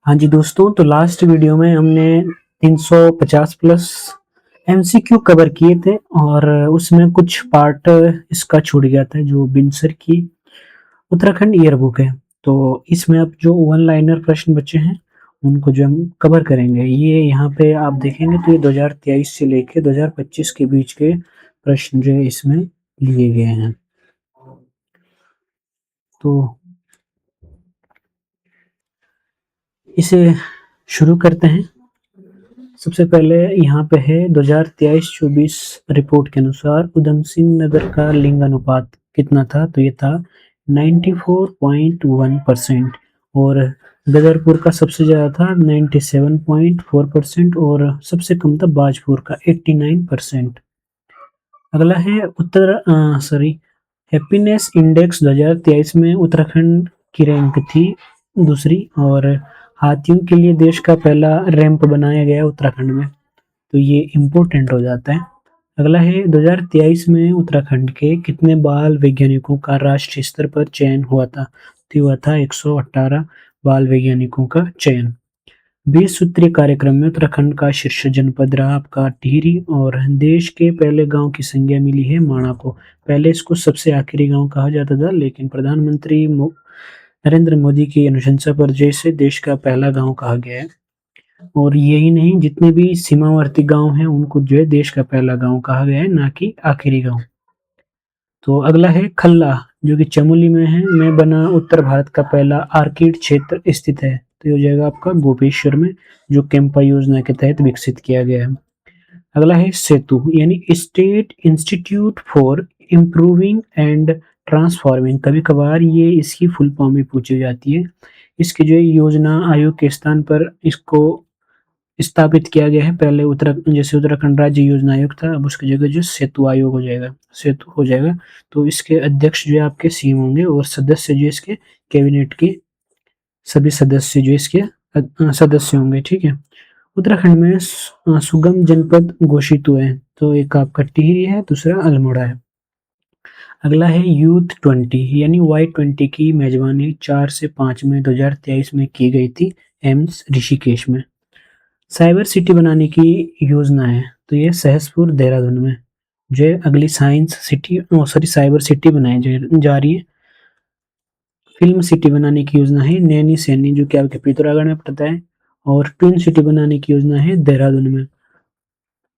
हाँ जी दोस्तों, तो लास्ट वीडियो में हमने 350 प्लस एमसीक्यू कवर किए थे और उसमें कुछ पार्ट इसका छूट गया था जो बिनसर की उत्तराखंड ईयर बुक है। तो इसमें अब जो वन लाइनर प्रश्न बचे हैं उनको जो हम कवर करेंगे, ये यहाँ पे आप देखेंगे तो ये 2023 से लेके 2025 के बीच के प्रश्न जो है इसमें लिए गए हैं। तो इसे शुरू करते हैं। सबसे पहले यहाँ पे है 2023-24 रिपोर्ट के अनुसार उधम सिंह नगर का लिंग अनुपात कितना था, तो ये था 94.1% और बदरपुर का सबसे ज़्यादा था 97.4% और सबसे कम था बाजपुर का 89%। अगला है हैप्पीनेस इंडेक्स 2023 में उत्तराखंड की रैंक थी दूसरी और हाथियों के लिए देश का पहला रैंप बनाया गया उत्तराखंड में, तो ये इम्पोर्टेंट हो जाता है। अगला है 2023 में उत्तराखंड के कितने बाल वैज्ञानिकों का राष्ट्रीय स्तर पर चयन हुआ था, तो हुआ था 118 बाल वैज्ञानिकों का चयन। 20 सूत्रीय कार्यक्रम में उत्तराखंड का शीर्ष जनपद रहा आपका टिहरी और देश के पहले गांव की संज्ञा मिली है माणा को। पहले इसको सबसे आखिरी गांव कहा जाता था, लेकिन प्रधानमंत्री नरेंद्र मोदी की अनुशंसा पर जैसे देश का पहला गांव कहा गया है। और यही नहीं, जितने भी सीमावर्ती गांव हैं उनको जो है देश का पहला गांव कहा गया है, ना कि आखिरी गांव। तो अगला है खल्ला, जो कि चमोली में बना उत्तर भारत का पहला आर्किड क्षेत्र स्थित है, तो ये हो जाएगा आपका गोपेश्वर में, जो कैंपा योजना के तहत विकसित किया गया है। अगला है सेतु यानी state institute for improving and transforming. कभी कभार ये इसकी फुल फॉर्म भी पूछी जाती है। इसके जो योजना आयोग के स्थान पर इसको स्थापित किया गया है। पहले जैसे उत्तराखंड राज्य योजना आयोग था, अब उसकी जगह जो सेतु आयोग हो जाएगा, सेतु हो जाएगा। तो इसके अध्यक्ष जो है आपके सीएम होंगे और सदस्य जो इसके कैबिनेट के सभी सदस्य जो इसके सदस्य होंगे, ठीक है। उत्तराखंड में सुगम जनपद घोषित हुए हैं, तो एक आपका टिहरी है, दूसरा अल्मोड़ा है। अगला है यूथ 20 यानी Y20 की मेजबानी 4 से 5 मई 2023 में की गई थी एम्स ऋषिकेश में। साइबर सिटी बनाने की योजना है, तो ये सहसपुर देहरादून में जो है अगली साइंस सिटी साइबर सिटी बनाई जा रही है। फिल्म सिटी बनाने की योजना है नैनी सैनी, जो कि आपके पिथौरागढ़ में पड़ता है, और ट्विन सिटी बनाने की योजना है देहरादून में।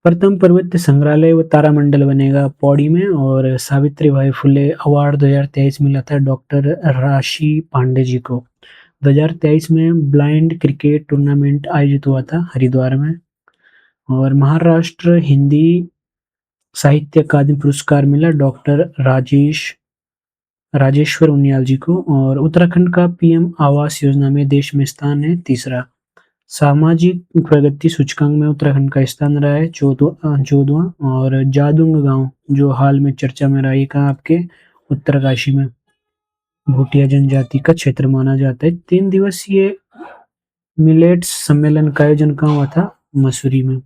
प्रथम पर्वतीय संग्रहालय व तारामंडल बनेगा पौड़ी में और सावित्री बाई फुले अवार्ड 2023 मिला था डॉक्टर राशि पांडे जी को। 2023 में ब्लाइंड क्रिकेट टूर्नामेंट आयोजित हुआ था हरिद्वार में। और महाराष्ट्र हिंदी साहित्य अकादमी पुरस्कार मिला डॉक्टर राजेश्वर उनियाल जी को। और उत्तराखंड का पीएम आवास योजना में देश में स्थान है तीसरा। सामाजिक प्रगति सूचकांक में उत्तराखंड का स्थान रहा है 14वां। और जादूंग गांव जो हाल में चर्चा में रहा है, कहाँ आपके उत्तरकाशी में भूटिया जनजाति का क्षेत्र माना जाता है। 3 दिवसीय मिलेट्स सम्मेलन का आयोजन कहाँ हुआ था, मसूरी में।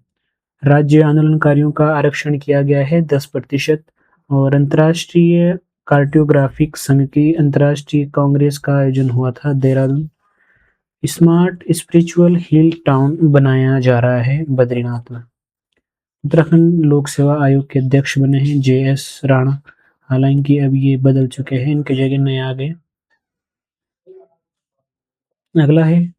राज्य आंदोलनकारियों का आरक्षण किया गया है 10%। और अंतर्राष्ट्रीय कार्डियोग्राफिक संघ की अंतर्राष्ट्रीय कांग्रेस का आयोजन हुआ था देहरादून। स्मार्ट स्पिरिचुअल हिल टाउन बनाया जा रहा है बद्रीनाथ में। उत्तराखंड लोक सेवा आयोग के अध्यक्ष बने हैं JS राणा, हालांकि अब ये बदल चुके हैं, इनके जगह नए आ गए। अगला है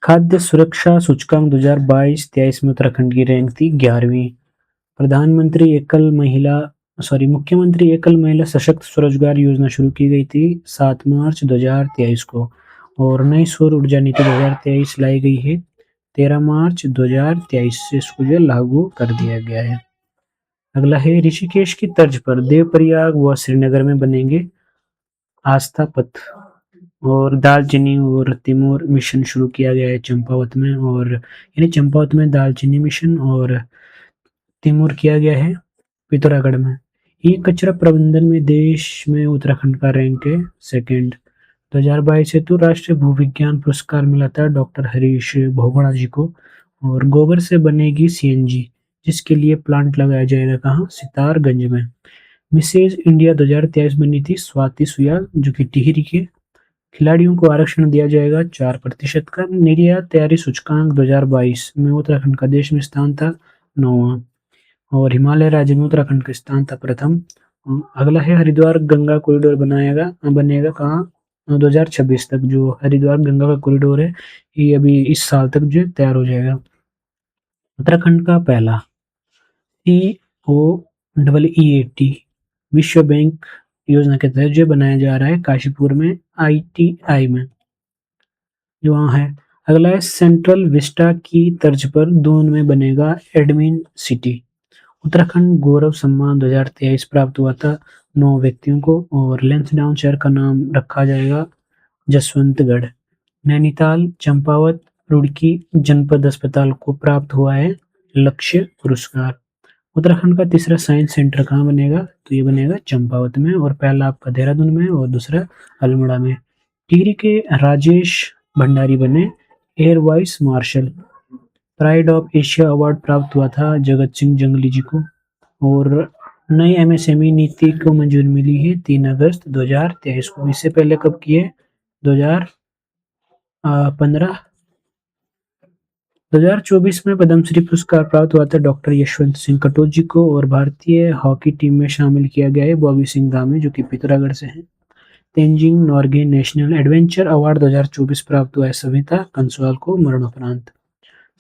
खाद्य सुरक्षा सूचकांक 2022-23 में उत्तराखंड की रैंक थी 11वीं। मुख्यमंत्री एकल महिला सशक्त स्वरोजगार योजना शुरू की गई थी 7 मार्च 2023 को। और नई सौर ऊर्जा नीति 2023 लाई गई है 13 मार्च 2023 से इसको जो लागू कर दिया गया है। अगला है ऋषिकेश की तर्ज पर देवप्रयाग व श्रीनगर में बनेंगे आस्था पथ। और दालचीनी और तिमोर मिशन शुरू किया गया है चंपावत में, और यानी चंपावत में दालचीनी मिशन और तिमोर किया गया है पिथौरागढ़ में। ई कचरा प्रबंधन में देश में उत्तराखंड का रैंक है सेकंड। 2022 हेतु राष्ट्रीय भूविज्ञान पुरस्कार मिला था डॉक्टर हरीश बहुगुणा जी को। और गोबर से बनेगी CNG, जिसके लिए प्लांट लगाया जाएगा कहाँ, सितारगंज में। मिसेज इंडिया 2023 बनी थी स्वाति सुयाल, जो कि टिहरी के खिलाड़ियों को आरक्षण दिया जाएगा 4% का। निर्यात तैयारी सूचकांक 2022 में उत्तराखंड का देश में स्थान था 9वां और हिमालय राज्य में उत्तराखंड का स्थान था प्रथम। अगला है हरिद्वार गंगा कॉरिडोर बनेगा कहाँ? 2026 तक जो हरिद्वार गंगा का कॉरिडोर है ये अभी इस साल तक जो तैयार हो जाएगा। उत्तराखंड का पहला COEEAT विश्व बैंक योजना के तहत जो बनाया जा रहा है काशीपुर में ITI में जो वहाँ है। अगला है सेंट्रल विस्टा की तर्ज पर दून में बनेगा एडमिन सिटी। उत्तराखंड गौरव सम्मान 2023 प्राप्त हुआ था 9 व्यक्तियों को और लैंसडाउन शहर का नाम रखा जाएगा जसवंतगढ़। नैनीताल, चंपावत, रुड़की जनपद अस्पताल को प्राप्त हुआ है लक्ष्य पुरस्कार। उत्तराखंड का तीसरा साइंस सेंटर कहाँ बनेगा? तो ये बनेगा चंपावत में और पहला आपका देहरादून में और दूसरा अल्मोड़ा में। टिहरी के राजेश भंडारी बने air vice marshal. Pride of Asia award प्राप्त हुआ था जगत सिंह जंगली जी को और नई MSME नीति को मंजूरी मिली है 3 अगस्त 2023 को। इससे पहले कब किए? 2024 में पद्मश्री पुरस्कार प्राप्त हुआ था डॉक्टर यशवंत सिंह कटोच जी को और भारतीय हॉकी टीम में शामिल किया गया है बॉबी सिंह धामी जो कि पिथौरागढ़ से हैं। Tenzing Norgay national adventure award 2024 प्राप्त हुआ है सविता कंसवाल को मरणोपरांत।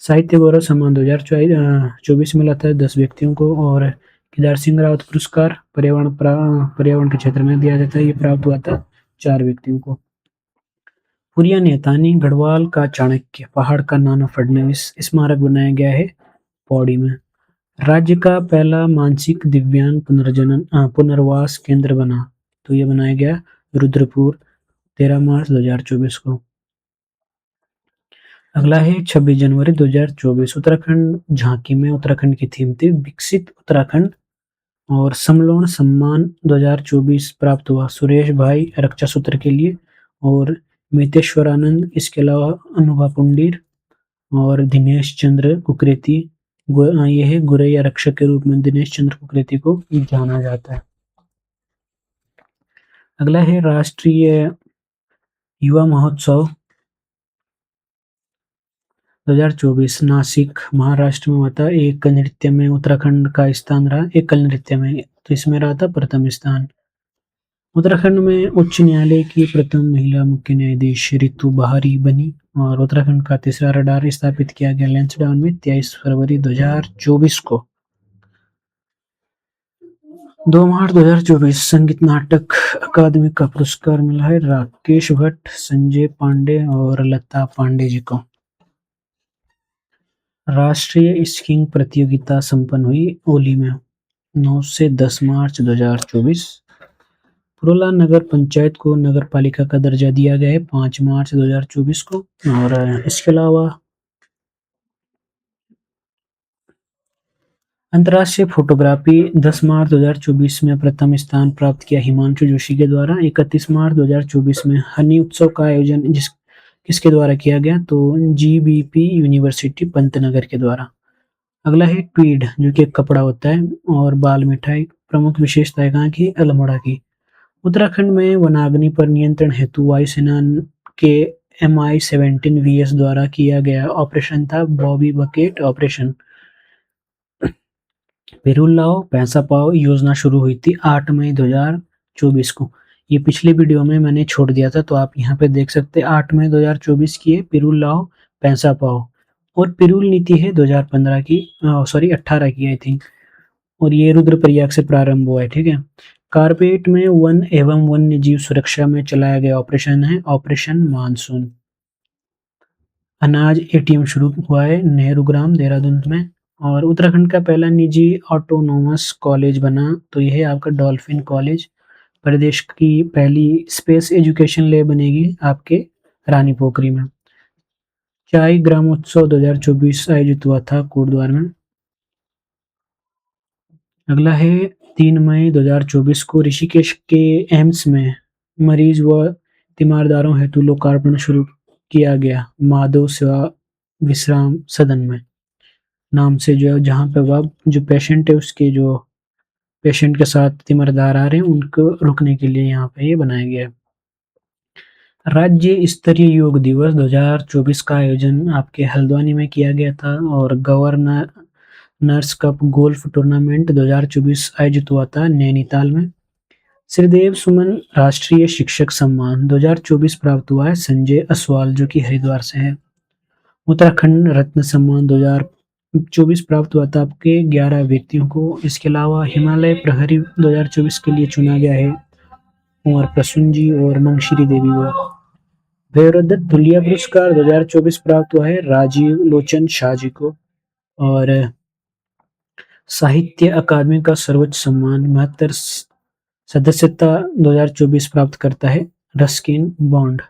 साहित्य गौरव सम्मान 2024 मिला था 10 व्यक्तियों को और केदार सिंह रावत पुरस्कार पर्यावरण के क्षेत्र में दिया जाता है ये प्राप्त हुआ था 4 व्यक्तियों को। पुरिया नेतानी गढ़वाल का चाणक्य पहाड़ का नाना फडणवीस स्मारक बनाया गया है पौड़ी में। राज्य का पहला मानसिक दिव्यांग पुनर्वास केंद्र बना तो ये बनाया गया रुद्रपुर 13 मार्च 2024 को। अगला है 26 जनवरी 2024 उत्तराखंड झांकी में उत्तराखंड की थीम थी विकसित उत्तराखंड और समलोन सम्मान 2024 प्राप्त हुआ सुरेश भाई रक्षा सूत्र के लिए और मितेश्वरानंद। इसके अलावा अनुभा पुंडीर और दिनेश चंद्र कुकरेती ये है गुरैया रक्षक के रूप में दिनेश चंद्र कुकरेती को जाना जाता है। अगला है राष्ट्रीय युवा महोत्सव 2024 नासिक महाराष्ट्र में हुआ था। एकल नृत्य में उत्तराखंड का स्थान रहा एकल नृत्य में तो इसमें रहा था प्रथम स्थान। उत्तराखंड में उच्च न्यायालय की प्रथम महिला मुख्य न्यायाधीश ऋतु बहारी बनी और उत्तराखंड का तीसरा रडार स्थापित किया गया लैंसडाउन में 23 फरवरी 2024 को। 2 मार्च 2024 संगीत नाटक अकादमी का पुरस्कार मिला है राकेश भट्ट, संजय पांडे और लता पांडे जी को। राष्ट्रीय स्कीइंग प्रतियोगिता संपन्न हुई ओली में 9 से 10 मार्च 2024। पुरोला नगर पंचायत को नगर पालिका का दर्जा दिया गया है 5 मार्च 2024 को और इसके अलावा अंतर्राष्ट्रीय फोटोग्राफी 10 मार्च 2024 में प्रथम स्थान प्राप्त किया हिमांशु जोशी के द्वारा। 31 मार्च 2024 में हनी उत्सव का आयोजन किसके द्वारा किया गया? तो GBP यूनिवर्सिटी पंतनगर के द्वारा। अगला है ट्वीड जो कि एक कपड़ा होता है और बाल मिठाई। प्रमुख विशेषताएं कहाँ की? अल्मोड़ा की। उत्तराखंड में वनाग्नि पर नियंत्रण हेतु वायुसेना के MI-17 VS द्वारा किया गया ऑपरेशन था बॉबी बकेट ऑपरेशन। पिरूल लाओ पैसा पाओ योजना शुरू हुई थी 8 मई 2024 को। ये पिछले वीडियो में मैंने छोड़ दिया था तो आप यहाँ पे देख सकते हैं 8 मई 2024 की है पिरूल लाओ पैसा पाओ और पिरूल नीति है 2015 की 18 की आई थिंक और ये रुद्रप्रयाग से प्रारंभ हुआ है। ठीक है। कारपेट में वन एवं वन्य जीव सुरक्षा में चलाया गया ऑपरेशन है ऑपरेशन मानसून। अनाज ATM शुरू हुआ है नेहरू ग्राम देहरादून में और उत्तराखंड का पहला निजी ऑटोनोमस कॉलेज बना तो यह है आपका डॉल्फिन कॉलेज। प्रदेश की पहली स्पेस एजुकेशन लैब बनेगी आपके रानी पोखरी में। चाय ग्रामोत्सव 2024 आयोजित हुआ था कोटद्वार में। अगला है 3 मई 2024 को ऋषिकेश के एम्स में मरीज व तीमारदारों हेतु लोकार्पण शुरू किया गया माधव सेवा विश्राम सदन में नाम से जो जहाँ पे वह जो पेशेंट है उसके जो पेशेंट के साथ तीमारदार आ रहे हैं उनको रुकने के लिए यहाँ पे ये बनाया गया है। राज्य स्तरीय योग दिवस 2024 का आयोजन आपके हल्द्वानी में किया गया था और गवर्नर्स कप गोल्फ टूर्नामेंट 2024 आयोजित हुआ था नैनीताल में। श्रीदेव सुमन राष्ट्रीय शिक्षक सम्मान 2024 प्राप्त हुआ है संजय असवाल जो कि हरिद्वार से है। उत्तराखंड रत्न सम्मान 2024 प्राप्त हुआ था आपके 11 व्यक्तियों को। इसके अलावा हिमालय प्रहरी 2024 के लिए चुना गया है कुंवर प्रसून जी और मंगशीरी देवी को। भैरवदत्त धुलिया पुरस्कार 2024 प्राप्त हुआ है राजीव लोचन शाह जी को। और साहित्य अकादमी का सर्वोच्च सम्मान 72 सदस्यता 2024 प्राप्त करता है रस्किन बॉन्ड।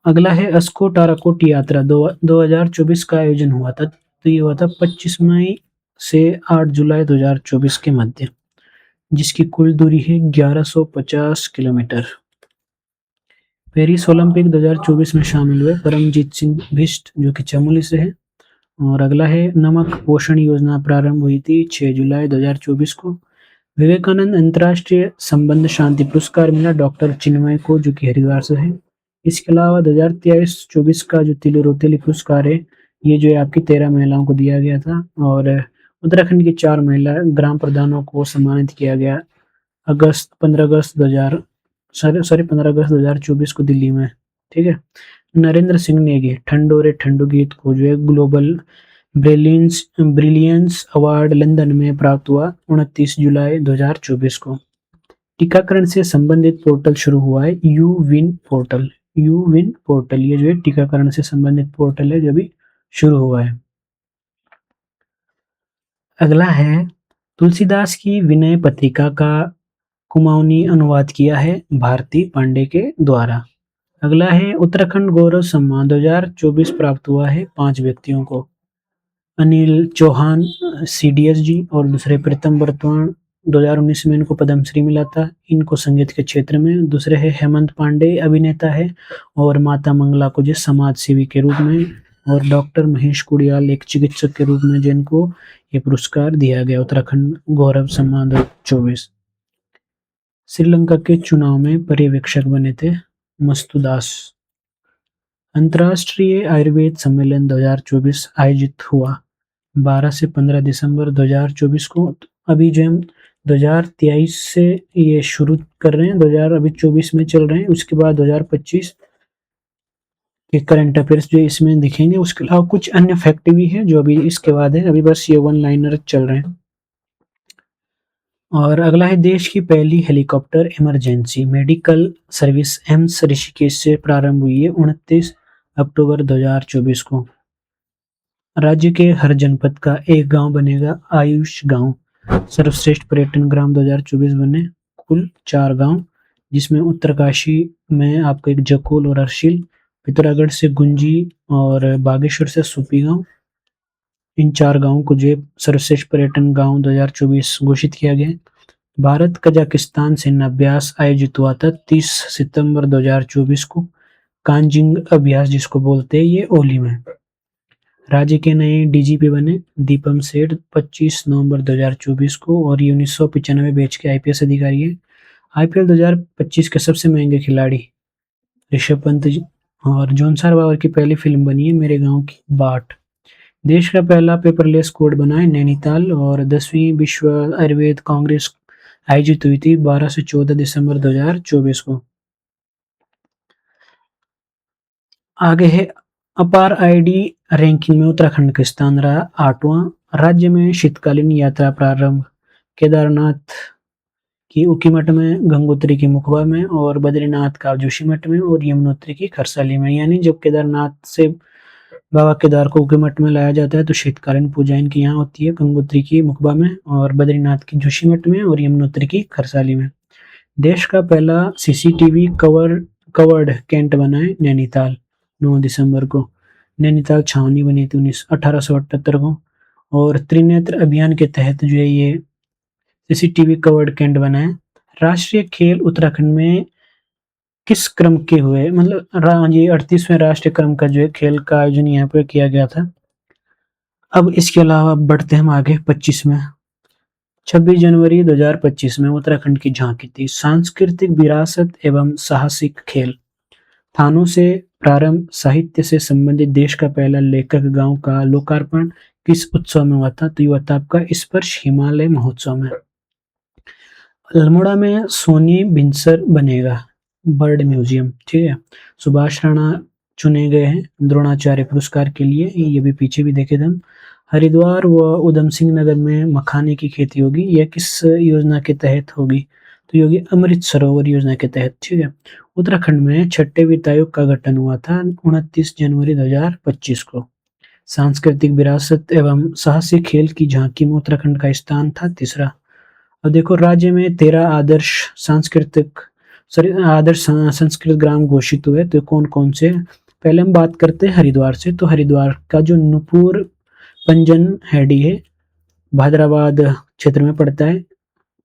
अगला है अस्को टाराकोट यात्रा 2024 का आयोजन हुआ था। तो ये हुआ था 25 मई से 8 जुलाई 2024 के मध्य, जिसकी कुल दूरी है 1150 किलोमीटर। पेरिस ओलंपिक 2024 में शामिल हुए परमजीत सिंह बिष्ट जो कि चमोली से है। और अगला है नमक पोषण योजना प्रारंभ हुई थी 6 जुलाई 2024 को। विवेकानंद अंतर्राष्ट्रीय संबंध शांति पुरस्कार मिला डॉक्टर चिन्मय को जो कि हरिद्वार से है। इसके अलावा 2023-24 का जो तिलु रोतेली पुरस्कार है ये जो है आपकी 13 महिलाओं को दिया गया था। और उत्तराखंड की 4 महिला ग्राम प्रधानों को सम्मानित किया गया 15 अगस्त 2024 को दिल्ली में। ठीक है। नरेंद्र सिंह नेगी ठंडो रे ठंडो गीत को जो है ग्लोबल ब्रिलियंस अवार्ड लंदन में प्राप्त हुआ 29 जुलाई 2024 को। टीकाकरण से संबंधित पोर्टल शुरू हुआ है यू विन पोर्टल। ये जो है टीकाकरण से संबंधित पोर्टल है जो भी शुरू हुआ है। अगला है तुलसीदास की विनय पत्रिका का कुमाऊनी अनुवाद किया है भारती पांडे के द्वारा। अगला है उत्तराखंड गौरव सम्मान 2024 प्राप्त हुआ है 5 व्यक्तियों को। अनिल चौहान सीडीएस जी और दूसरे प्रीतम बर्तवान 2019 में इनको पद्मश्री मिला था इनको संगीत के क्षेत्र में। दूसरे है हेमंत पांडे अभिनेता है और माता मंगला को जो समाज सेवी के रूप में। और डॉक्टर महेश कुड़ियाल एक चिकित्सक के रूप में जिनको ये पुरस्कार दिया गया उत्तराखंड गौरव सम्मान 2024। श्रीलंका के चुनाव में पर्यवेक्षक बने थे मस्तुदास। अंतर्राष्ट्रीय आयुर्वेद सम्मेलन 2024 आयोजित हुआ 12 से 15 दिसंबर 2024 को। अभी जो हम 2023 से ये शुरू कर रहे हैं 2024 में चल रहे हैं। उसके बाद 2025 के करंट अफेयर्स जो इसमें दिखेंगे। उसके अलावा कुछ अन्य फैक्ट भी है जो अभी इसके बाद है। अभी बस ये वन लाइनर चल रहे हैं। और अगला है देश की पहली helicopter emergency medical service AIIMS Rishikesh से प्रारंभ हुई है 29 अक्टूबर 2024 को। राज्य के हर जनपद का एक गांव बनेगा आयुष गांव। सर्वश्रेष्ठ पर्यटन ग्राम 2024 बने कुल 4 गांव, जिसमें उत्तरकाशी में आपका एक जकोल और अर्शिल, पिथौरागढ़ से गुंजी और बागेश्वर से सुपी गांव। इन 4 गांवों को जो सर्वश्रेष्ठ पर्यटन गांव 2024 घोषित किया गया। भारत कजाकिस्तान सैन्य अभ्यास आयोजित हुआ था 30 सितंबर 2024 को। कांजिंग अभ्यास जिसको बोलते हैं ये ओली में। राज्य के नए डीजीपी बने दीपम सेठ 25 नवंबर 2024 को और ये 1995 बैच के आईपीएस अधिकारी है। आईपीएल 2025 के सबसे महंगे खिलाड़ी ऋषभ पंत और जॉनसार बाबर की पहली फिल्म बनी है मेरे गांव की बाट। देश का पहला पेपरलेस कोर्ट बना है नैनीताल। और 10वीं विश्व आयुर्वेद कांग्रेस आयोजित हुई थी 12 से 14 दिसंबर 2024 को। आगे है अपार आईडी रैंकिंग में उत्तराखंड का स्थान रहा 8वां। राज्य में शीतकालीन यात्रा प्रारंभ केदारनाथ की उकीमठ में, गंगोत्री की मुखबा में और बद्रीनाथ का जोशीमठ में और यमुनोत्री की खरसाली में। यानी जब केदारनाथ से बाबा केदार को उकीमठ में लाया जाता है तो शीतकालीन पूजा इनकी यहाँ होती है गंगोत्री की मुखबा में और बद्रीनाथ की जोशीमठ में और यमुनोत्री की खरसाली में। देश का पहला सीसीटीवी कवर्ड कैंट बना है नैनीताल 9 दिसंबर को। नैनीताल छावनी बनी थी 1878 को। और त्रिनेत्र अभियान के तहत जो है ये सीसीटीवी कवर्ड कैंट बना है। राष्ट्रीय खेल उत्तराखंड में किस क्रम के हुए, मतलब ये 38वें राष्ट्रीय क्रम का जो है खेल का आयोजन यहाँ पे किया गया था। अब इसके अलावा बढ़ते हम आगे 25 में। 26 जनवरी 2025 में उत्तराखंड की झांकी थी। सांस्कृतिक विरासत एवं साहसिक खेल। थानों से प्रारंभ, साहित्य से संबंधित देश का पहला लेखक गांव का लोकार्पण किस उत्सव में हुआ था? तो ये हुआ था आपका स्पर्श हिमालय महोत्सव में। अल्मोड़ा में सोनी बिनसर बनेगा, बर्ड म्यूजियम, ठीक है। सुभाष राणा चुने गए हैं द्रोणाचार्य पुरस्कार के लिए, ये भी पीछे भी देखे थे हम। हरिद्वार व उधम सिंह नगर में मखाने की खेती होगी, यह किस योजना के तहत होगी? तो ये होगी अमृत सरोवर योजना के तहत, ठीक है। उत्तराखंड में छठे वित्त आयोग का गठन हुआ था 29 जनवरी 2025 को। सांस्कृतिक विरासत एवं साहसिक खेल की झांकी में उत्तराखंड का स्थान था तीसरा। अब देखो राज्य में 13 आदर्श संस्कृत ग्राम घोषित हुए, तो कौन कौन से? पहले हम बात करते हैं हरिद्वार से। तो हरिद्वार का जो नुपुर पंजन हैडी है, भादराबाद क्षेत्र में पड़ता है,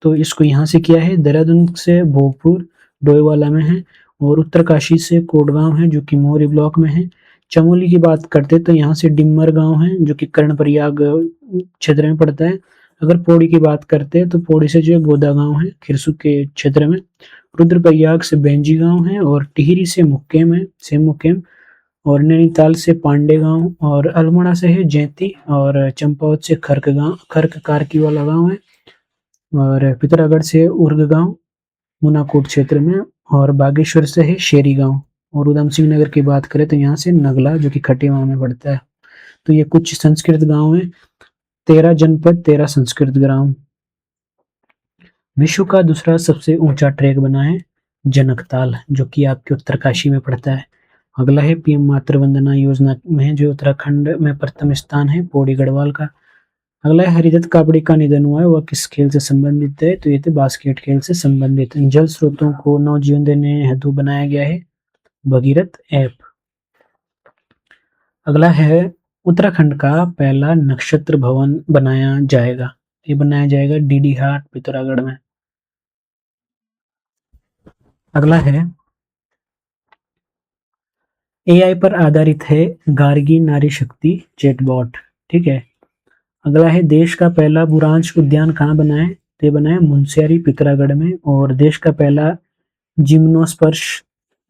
तो इसको यहाँ से किया है। देहरादून से भोगपुर डोईवाला में है, और उत्तरकाशी से कोटगांव है जो कि मोरी ब्लॉक में है। चमोली की बात करते तो यहाँ से डिम्मर गांव है जो कि कर्णप्रयाग क्षेत्र में पड़ता है। अगर पौड़ी की बात करते हैं तो पौड़ी से जो गोदा गांव है खिरसू के क्षेत्र में। रुद्रप्रयाग से बेंजी गांव है, और टिहरी से मुक्केम है, सेम मुक्केम, और नैनीताल से पांडे गांव, और अल्मोड़ा से है जैती, और चंपावत से खर्क कारकी वाला गांव है, और पिथौरागढ़ से उर्ग गांव मुनाकोट क्षेत्र में, और बागेश्वर से है शेरी गांव। और उधम सिंह नगर की बात करें तो यहाँ से नगला जो कि खटीमा में पड़ता है। तो ये कुछ संस्कृत गांव है। 13 जनपद 13 संस्कृत ग्राम। विश्व का दूसरा सबसे ऊंचा ट्रैक बना है जनकताल, जो कि आपके उत्तरकाशी में पड़ता है। अगला है पीएम मातृ वंदना योजना में जो उत्तराखंड में प्रथम स्थान है पौड़ी गढ़वाल का। अगला है हरिदत्त कापड़ी का निधन हुआ है, वह किस खेल से संबंधित है? तो ये थे बास्केट खेल से संबंधित। जल स्रोतों को नवजीवन देने हेतु बनाया गया है भगीरथ ऐप। अगला है उत्तराखंड का पहला नक्षत्र भवन बनाया जाएगा, ये बनाया जाएगा डीडी हाट पिथौरागढ़ में। अगला है एआई पर आधारित है गार्गी नारी शक्ति चैटबॉट, ठीक है। अगला है देश का पहला बुरांश उद्यान कहाँ बना है? तो ये बना है मुनस्यारी पिथौरागढ़ में। और देश का पहला जिम्नोस्पर्श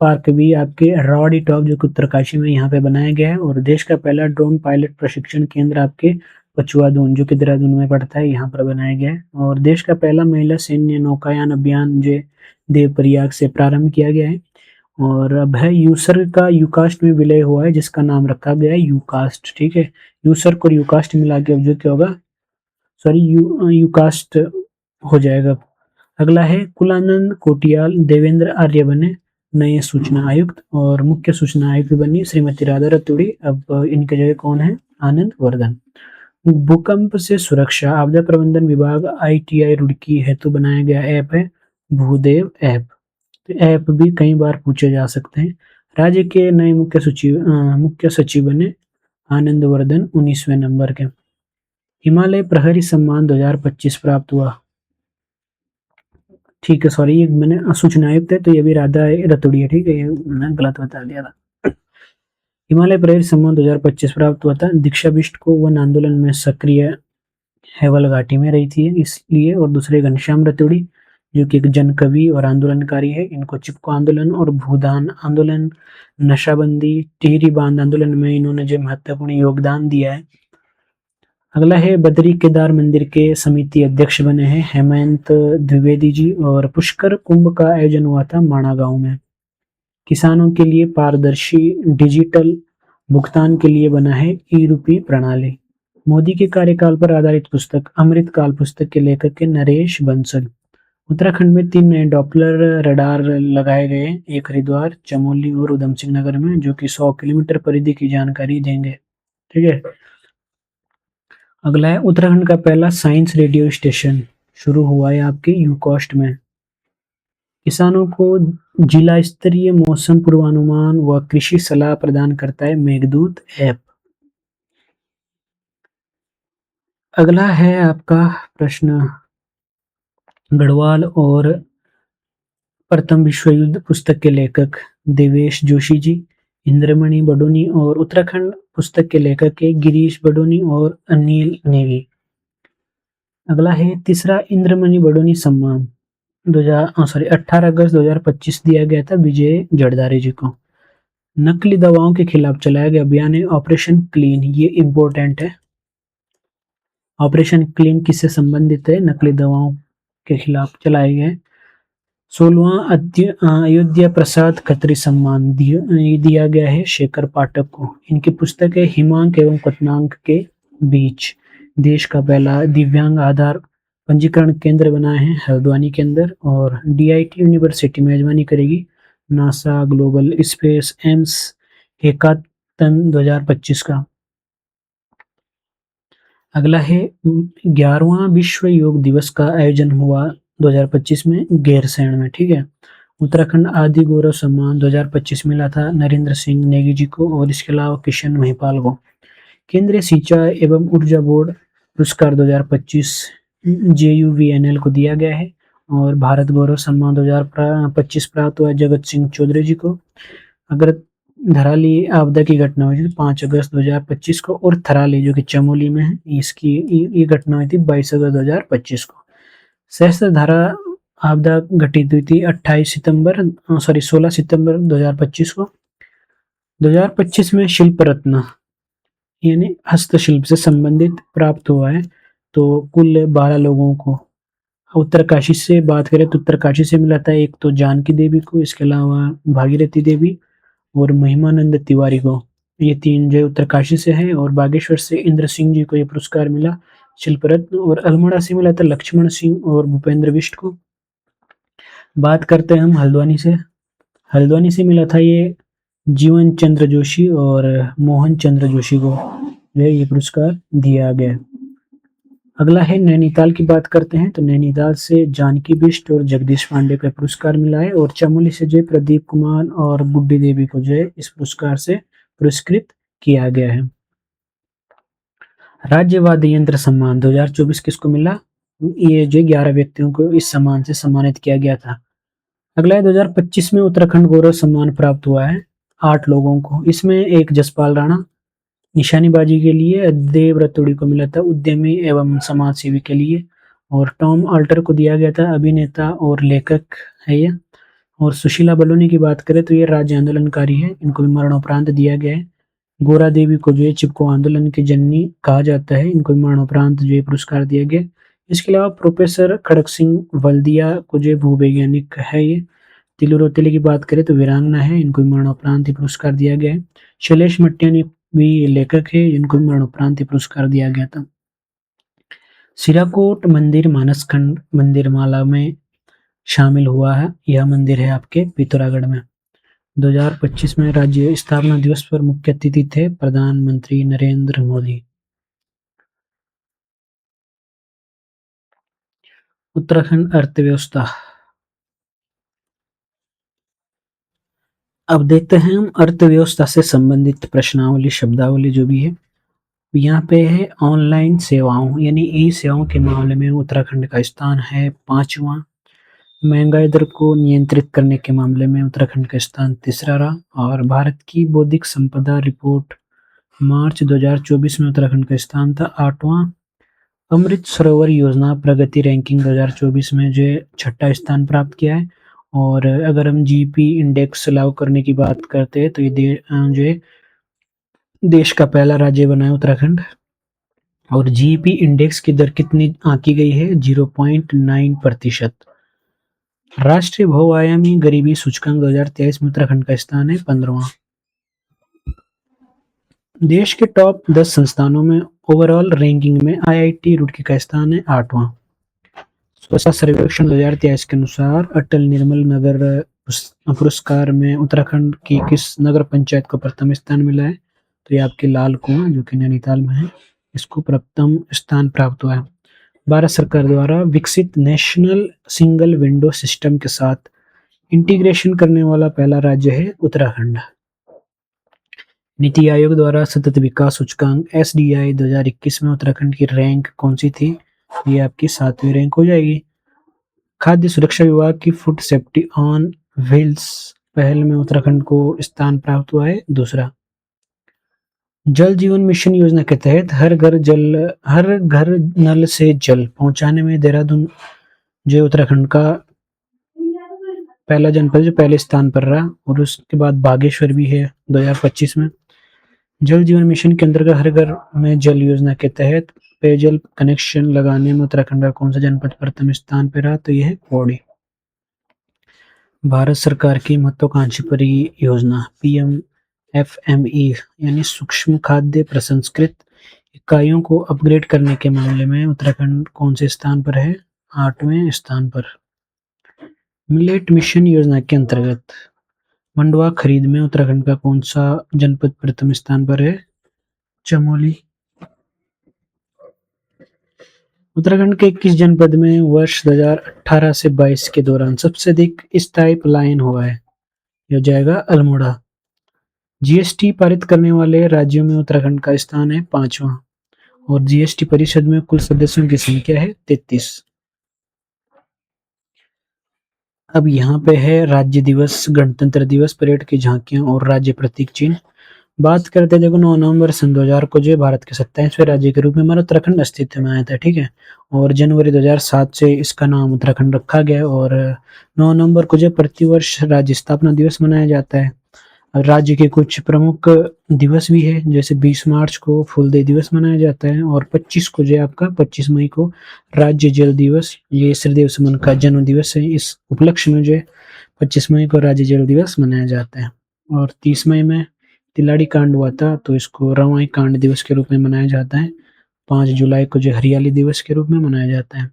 पार्क भी आपके रावड़ी टॉप जो कि उत्तरकाशी में यहाँ पे बनाया गया है। और देश का पहला ड्रोन पायलट प्रशिक्षण केंद्र आपके पचुआदून जो कि देहरादून में पड़ता है यहाँ पर बनाया गया है। और देश का पहला महिला सैन्य नौकायान अभियान जो देवप्रयाग से प्रारंभ किया गया है। और अब है यूसर्ग का यूकास्ट में विलय हुआ है जिसका नाम रखा गया है यूकास्ट, ठीक है। यूसर्ग और यूकास्ट मिला के अब जो क्या होगा, सॉरी यूकास्ट हो जाएगा। अगला है कुलानंद कोटियाल देवेंद्र आर्य बने नए सूचना आयुक्त, और मुख्य सूचना आयुक्त बनी श्रीमती राधा रतुड़ी। अब इनके जगह कौन है? आनंद वर्धन। भूकंप से सुरक्षा आपदा प्रबंधन विभाग आईटीआई रुड़की हेतु बनाया गया ऐप है भूदेव ऐप। तो ऐप भी कई बार पूछे जा सकते हैं। राज्य के नए मुख्य सचिव बने आनंद वर्धन 19वें नंबर के। हिमालय प्रहरी सम्मान 2025 प्राप्त हुआ, ठीक है। सॉरी ये मैंने सूचना आयुक्त है तो ये भी राधा रतुड़ी है, ठीक है, ये मैंने गलत बता दिया था। हिमालय प्रहरी सम्मान 2025 प्राप्त हुआ था दीक्षा बिष्ट को, वन आंदोलन में सक्रिय हैवल घाटी में रही थी इसलिए। और दूसरे घनश्याम रतुड़ी जो कि एक जन कवि और आंदोलनकारी है, इनको चिपको आंदोलन और भूदान आंदोलन, नशाबंदी, टिहरी बांध आंदोलन में इन्होंने जो महत्वपूर्ण योगदान दिया है। अगला है बद्री केदार मंदिर के समिति अध्यक्ष बने हैं हेमंत द्विवेदी जी। और पुष्कर कुंभ का आयोजन हुआ था माणा गांव में। किसानों के लिए पारदर्शी डिजिटल भुगतान के लिए बना है ई रूपी प्रणाली। मोदी के कार्यकाल पर आधारित पुस्तक अमृत काल पुस्तक के लेखक के नरेश बंसल। उत्तराखंड में 3 नए डॉपलर रडार लगाए गए, एक हरिद्वार, चमोली और उधम सिंह नगर में, जो कि 100 किलोमीटर परिधि की जानकारी देंगे, ठीक है। अगला है उत्तराखंड का पहला साइंस रेडियो स्टेशन शुरू हुआ है आपके यूकॉस्ट में। किसानों को जिला स्तरीय मौसम पूर्वानुमान व कृषि सलाह प्रदान करता है मेघदूत ऐप। अगला है आपका प्रश्न गढ़वाल और प्रथम विश्व युद्ध पुस्तक के लेखक देवेश जोशी जी, इंद्रमणि बडोनी, और उत्तराखंड पुस्तक के लेखक है गिरीश बडोनी और अनिल नेगी। अगला है तीसरा इंद्रमणि बडोनी सम्मान 18 अगस्त 2025 दिया गया था विजय जड़दारी जी को। नकली दवाओं के खिलाफ चलाया गया अभियान है ऑपरेशन क्लीन, ये इम्पोर्टेंट है। ऑपरेशन क्लीन किससे संबंधित है? नकली दवाओं के खिलाफ चलाए गए। 16वां अयोध्या प्रसाद खत्री सम्मान दिया गया है शेखर पाठक को। इनकी पुस्तक है हिमांक एवं क्वथनांक के बीच। देश का पहला दिव्यांग आधार पंजीकरण केंद्र बना है हल्द्वानी के अंदर। और DIT यूनिवर्सिटी मेजबानी करेगी NASA global space AIIMS hackathon 2025 का। अगला है 11वां विश्व योग दिवस का आयोजन हुआ 2025 में गैरसैंण में, ठीक है। उत्तराखंड आदि गौरव सम्मान 2025 मिला था नरेंद्र सिंह नेगी जी को और इसके अलावा किशन महिपाल को। केंद्रीय सिंचाई एवं ऊर्जा बोर्ड पुरस्कार 2025 JUVNL को दिया गया है। और भारत गौरव सम्मान 2025 प्राप्त हुआ जगत सिंह चौधरी जी को। अगर धराली आपदा की घटना हुई थी 5 अगस्त 2025 को। और थराली जो कि चमोली में है, इसकी ये घटना हुई थी 22 अगस्त 2025 को। सहस्त्रधारा आपदा घटित हुई थी 16 सितंबर 2025 को। 2025 में शिल्प रत्न यानी हस्तशिल्प से संबंधित प्राप्त हुआ है तो कुल 12 लोगों को। उत्तरकाशी से बात करें तो उत्तरकाशी से मिला था एक तो जानकी देवी को, इसके अलावा भागीरथी देवी और महिमानंद तिवारी को। ये 3 जो उत्तरकाशी से हैं। और बागेश्वर से इंद्र सिंह जी को ये पुरस्कार मिला शिल्प रत्न। और अल्मोड़ा से मिला था लक्ष्मण सिंह और भूपेंद्र बिष्ट को। बात करते हैं हम हल्द्वानी से। हल्द्वानी से मिला था ये जीवन चंद्र जोशी और मोहन चंद्र जोशी को ये पुरस्कार दिया गया। अगला है नैनीताल की बात करते हैं तो नैनीताल से जानकी बिष्ट और जगदीश पांडे को पुरस्कार मिला है। और चमोली से जय प्रदीप कुमार और गुड्डी देवी को जो है इस पुरस्कार से पुरस्कृत किया गया है। राज्य वाद्य यंत्र सम्मान 2024 किसको मिला? ये जो 11 व्यक्तियों को इस सम्मान से सम्मानित किया गया था। अगला है 2025 में उत्तराखंड गौरव सम्मान प्राप्त हुआ है 8 लोगों को। इसमें एक जसपाल राणा निशानेबाजी के लिए, देव रतोड़ी को मिला था उद्यमी एवं समाज सेवी के लिए। और टॉम अल्टर को दिया गया था अभिनेता और लेखक है ये। और सुशीला बलूनी की बात करें तो ये राज्य आंदोलनकारी है, इनको भी मरणोपरांत दिया गया है। गोरा देवी को जो है चिपको आंदोलन की जननी कहा जाता है, इनको भी मरणोपरांत जो है पुरस्कार दिया गया। इसके अलावा प्रोफेसर खड़क सिंह वल्दिया को जो भूवैज्ञानिक है ये। तिलु रौतेले की बात करें तो वीरांगना है, इनको भी मरणोपरांत पुरस्कार दिया गया है। शैलेश मटियानी भी लेखक है, इनको भी मरणोपरांत पुरस्कार दिया गया था। सिराकोट मंदिर मानसखंड मंदिर माला में शामिल हुआ है। यह मंदिर है आपके पिथौरागढ़ में। 2025 में राज्य स्थापना दिवस पर मुख्य अतिथि थे प्रधानमंत्री नरेंद्र मोदी। उत्तराखंड अर्थव्यवस्था। अब देखते हैं हम अर्थव्यवस्था से संबंधित प्रश्नावली शब्दावली जो भी है। यहाँ पे है ऑनलाइन सेवाओं यानी ई सेवाओं के मामले में उत्तराखंड का स्थान है 5वां। महंगाई दर को नियंत्रित करने के मामले में उत्तराखंड का स्थान 3रा रहा। और भारत की बौद्धिक संपदा रिपोर्ट मार्च 2024 में उत्तराखंड का स्थान था 8वां। अमृत सरोवर योजना प्रगति रैंकिंग 2024 में जो 6ठा स्थान प्राप्त किया है। और अगर हम GP इंडेक्स लागू करने की बात करते हैं तो ये जो है देश का पहला राज्य बना है उत्तराखंड। और GP इंडेक्स की दर कितनी आंकी गई है? 0.9%। राष्ट्रीय बहुआयामी गरीबी सूचकांक 2023 में उत्तराखंड का स्थान है 15वां। देश के टॉप 10 संस्थानों में ओवरऑल रैंकिंग में IIT रुड़की का स्थान है 8वां। स्वच्छता सर्वेक्षण 2023 के अनुसार अटल निर्मल नगर पुरस्कार में उत्तराखंड की किस नगर पंचायत को प्रथम स्थान मिला है? तो ये आपके लाल कुआं जो कि नैनीताल में है, इसको प्रथम स्थान प्राप्त हुआ है। भारत सरकार द्वारा विकसित नेशनल सिंगल विंडो सिस्टम के साथ इंटीग्रेशन करने वाला पहला राज्य है उत्तराखंड। नीति आयोग द्वारा सतत विकास सूचकांक SDI 2021 में उत्तराखंड की रैंक कौन सी थी? ये आपकी 7वीं रैंक हो जाएगी। खाद्य सुरक्षा विभाग की फूड सेफ्टी ऑन व्हील्स पहल में उत्तराखंड को स्थान प्राप्त हुआ है 2रा। जल जीवन मिशन योजना के तहत हर घर नल से जल पहुंचाने में देहरादून जो उत्तराखंड का पहला जनपद जो पहले स्थान पर रहा, और उसके बाद बागेश्वर भी है 2025 में। जल जीवन मिशन के अंतर्गत हर घर में जल योजना के तहत पेयजल कनेक्शन लगाने में उत्तराखंड का कौन सा जनपद प्रथम स्थान पर रहा? तो यह है पौड़ी। भारत सरकार की महत्वाकांक्षी परियोजना PMFME यानी सूक्ष्म खाद्य प्रसंस्कृत इकाइयों को अपग्रेड करने के मामले में उत्तराखंड कौन से स्थान पर है? 8वें स्थान पर। मिलेट मिशन योजना के अंतर्गत मंडुआ खरीद में उत्तराखंड का कौन सा जनपद प्रथम स्थान पर है? चमोली। उत्तराखंड के किस जनपद में वर्ष 2018 से 22 के दौरान सबसे अधिक स्थायी पलायन हुआ है? यह हो जाएगा अल्मोड़ा। जीएसटी पारित करने वाले राज्यों में उत्तराखंड का स्थान है 5वां, और जीएसटी परिषद में कुल सदस्यों की संख्या है 33। अब यहाँ पे है राज्य दिवस, गणतंत्र दिवस, परेड की झांकियां और राज्य प्रतीक चिन्ह। बात करते हैं, देखो 9 नवंबर सन 2000 को जो भारत के 27वें राज्य के रूप में हमारा उत्तराखंड अस्तित्व में आया था, ठीक है। और जनवरी 2007 से इसका नाम उत्तराखंड रखा गया, और 9 नवंबर को जो प्रतिवर्ष राज्य स्थापना दिवस मनाया जाता है। राज्य के कुछ प्रमुख दिवस भी है, जैसे 20 मार्च को फूलदेई दिवस मनाया जाता है, और 25 को जो आपका 25 मई को राज्य जल दिवस, ये श्रीदेव सुमन का जन्म दिवस है। इस उपलक्ष्य में जो 25 मई को राज्य जल दिवस मनाया जाता है। और 30 मई में तिलाड़ी कांड हुआ था, तो इसको रवाई कांड दिवस के रूप में मनाया जाता है। 5 जुलाई को जो हरियाली दिवस के रूप में मनाया जाता है।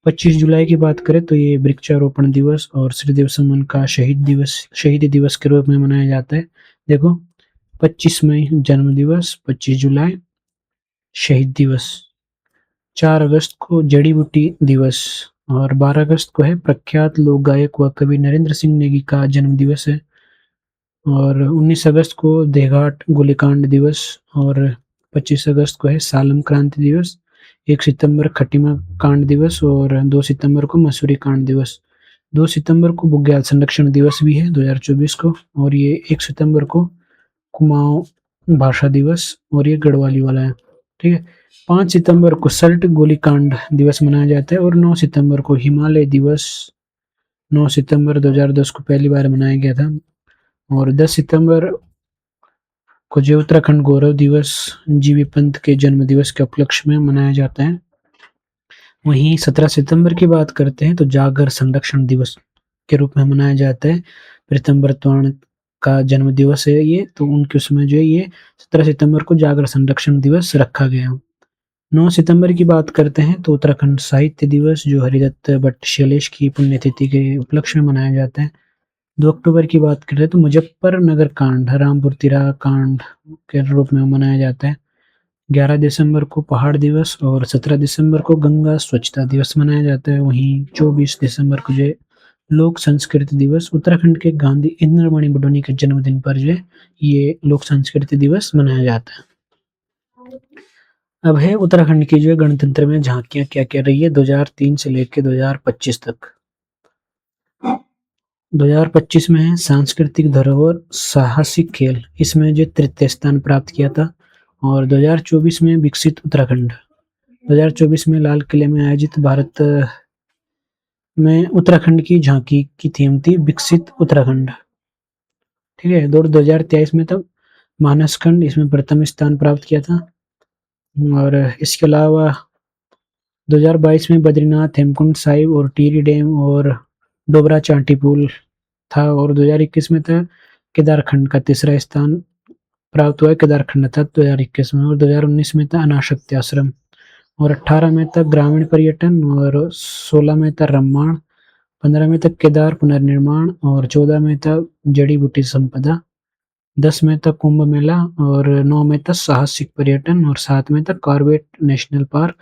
25 जुलाई की बात करें तो ये वृक्षारोपण दिवस और श्रीदेव सुमन का शहीदी दिवस के रूप में मनाया जाता है। देखो 25 मई जन्म दिवस, 25 जुलाई शहीद दिवस, 4 अगस्त को जड़ी बूटी दिवस, और 12 अगस्त को है प्रख्यात लोक गायक व कवि नरेंद्र सिंह नेगी का जन्म दिवस है। और 19 अगस्त को देघाट गोलीकांड दिवस, और 25 अगस्त को है सालम क्रांति दिवस। 1 सितंबर खटीमा कांड दिवस, और 2 सितंबर को मसूरी कांड दिवस। 2 सितंबर को बुग्याल संरक्षण दिवस भी है 2024 को, और ये 1 सितंबर को कुमाऊं भाषा दिवस, और ये गढ़वाली वाला है, ठीक है। 5 सितंबर को सल्ट गोलीकांड दिवस मनाया जाता है, और 9 सितंबर को हिमालय दिवस 9 सितंबर 2010 को पहली बार मनाया गया था। और 10 सितंबर को जो उत्तराखंड गौरव दिवस जीबी पंत के जन्म दिवस के उपलक्ष्य में मनाया जाता है। वहीं 17 सितंबर की बात करते हैं तो जागर संरक्षण दिवस के रूप में मनाया जाता है। प्रीतम बर्तवाण का जन्म दिवस है ये, तो उनके उसमें जो है ये 17 सितंबर को जागर संरक्षण दिवस रखा गया। 9 सितंबर की बात करते हैं तो उत्तराखंड साहित्य दिवस जो हरिदत्त भट्ट शैलेश की पुण्यतिथि के उपलक्ष्य में मनाया जाता है। 2 अक्टूबर की बात करें तो मुजफ्फरनगर कांड, रामपुर तिराहा कांड के रूप में मनाया जाता है। 11 दिसंबर को पहाड़ दिवस, और 17 दिसंबर को गंगा स्वच्छता दिवस मनाया जाता है। वहीं 24 दिसंबर को जो लोक संस्कृति दिवस, उत्तराखंड के गांधी इंद्रमणि बडोनी के जन्मदिन पर जो ये लोक संस्कृति दिवस मनाया जाता है। अब है उत्तराखंड की जो गणतंत्र में झांकियां क्या क्या रही है 2003 से लेकर 2025 तक। 2025 में है सांस्कृतिक धरोहर साहसिक खेल, इसमें जो तृतीय स्थान प्राप्त किया था। और 2024 में विकसित उत्तराखंड, 2024 में लाल किले में आयोजित भारत में उत्तराखंड की झांकी की थीम थी विकसित उत्तराखंड, ठीक है। 2023 में तब मानसखंड इसमें प्रथम स्थान प्राप्त किया था। और इसके अलावा 2022 में बद्रीनाथ, हेमकुंड साहिब और टिहरी डैम और डोबरा चांटी पुल था। और 2021 में था केदारखंड का तीसरा स्थान प्राप्त हुआ, केदारखंड था 2021 में। और 2019 में था अनाशक्ति आश्रम, और 18 में था ग्रामीण पर्यटन, और 16 में था रम्माण, 15 में था केदार पुनर्निर्माण, और 14 में था जड़ी बूटी संपदा, 10 में था कुंभ मेला, और 9 में था साहसिक पर्यटन, और 7 में था कॉर्बेट नेशनल पार्क,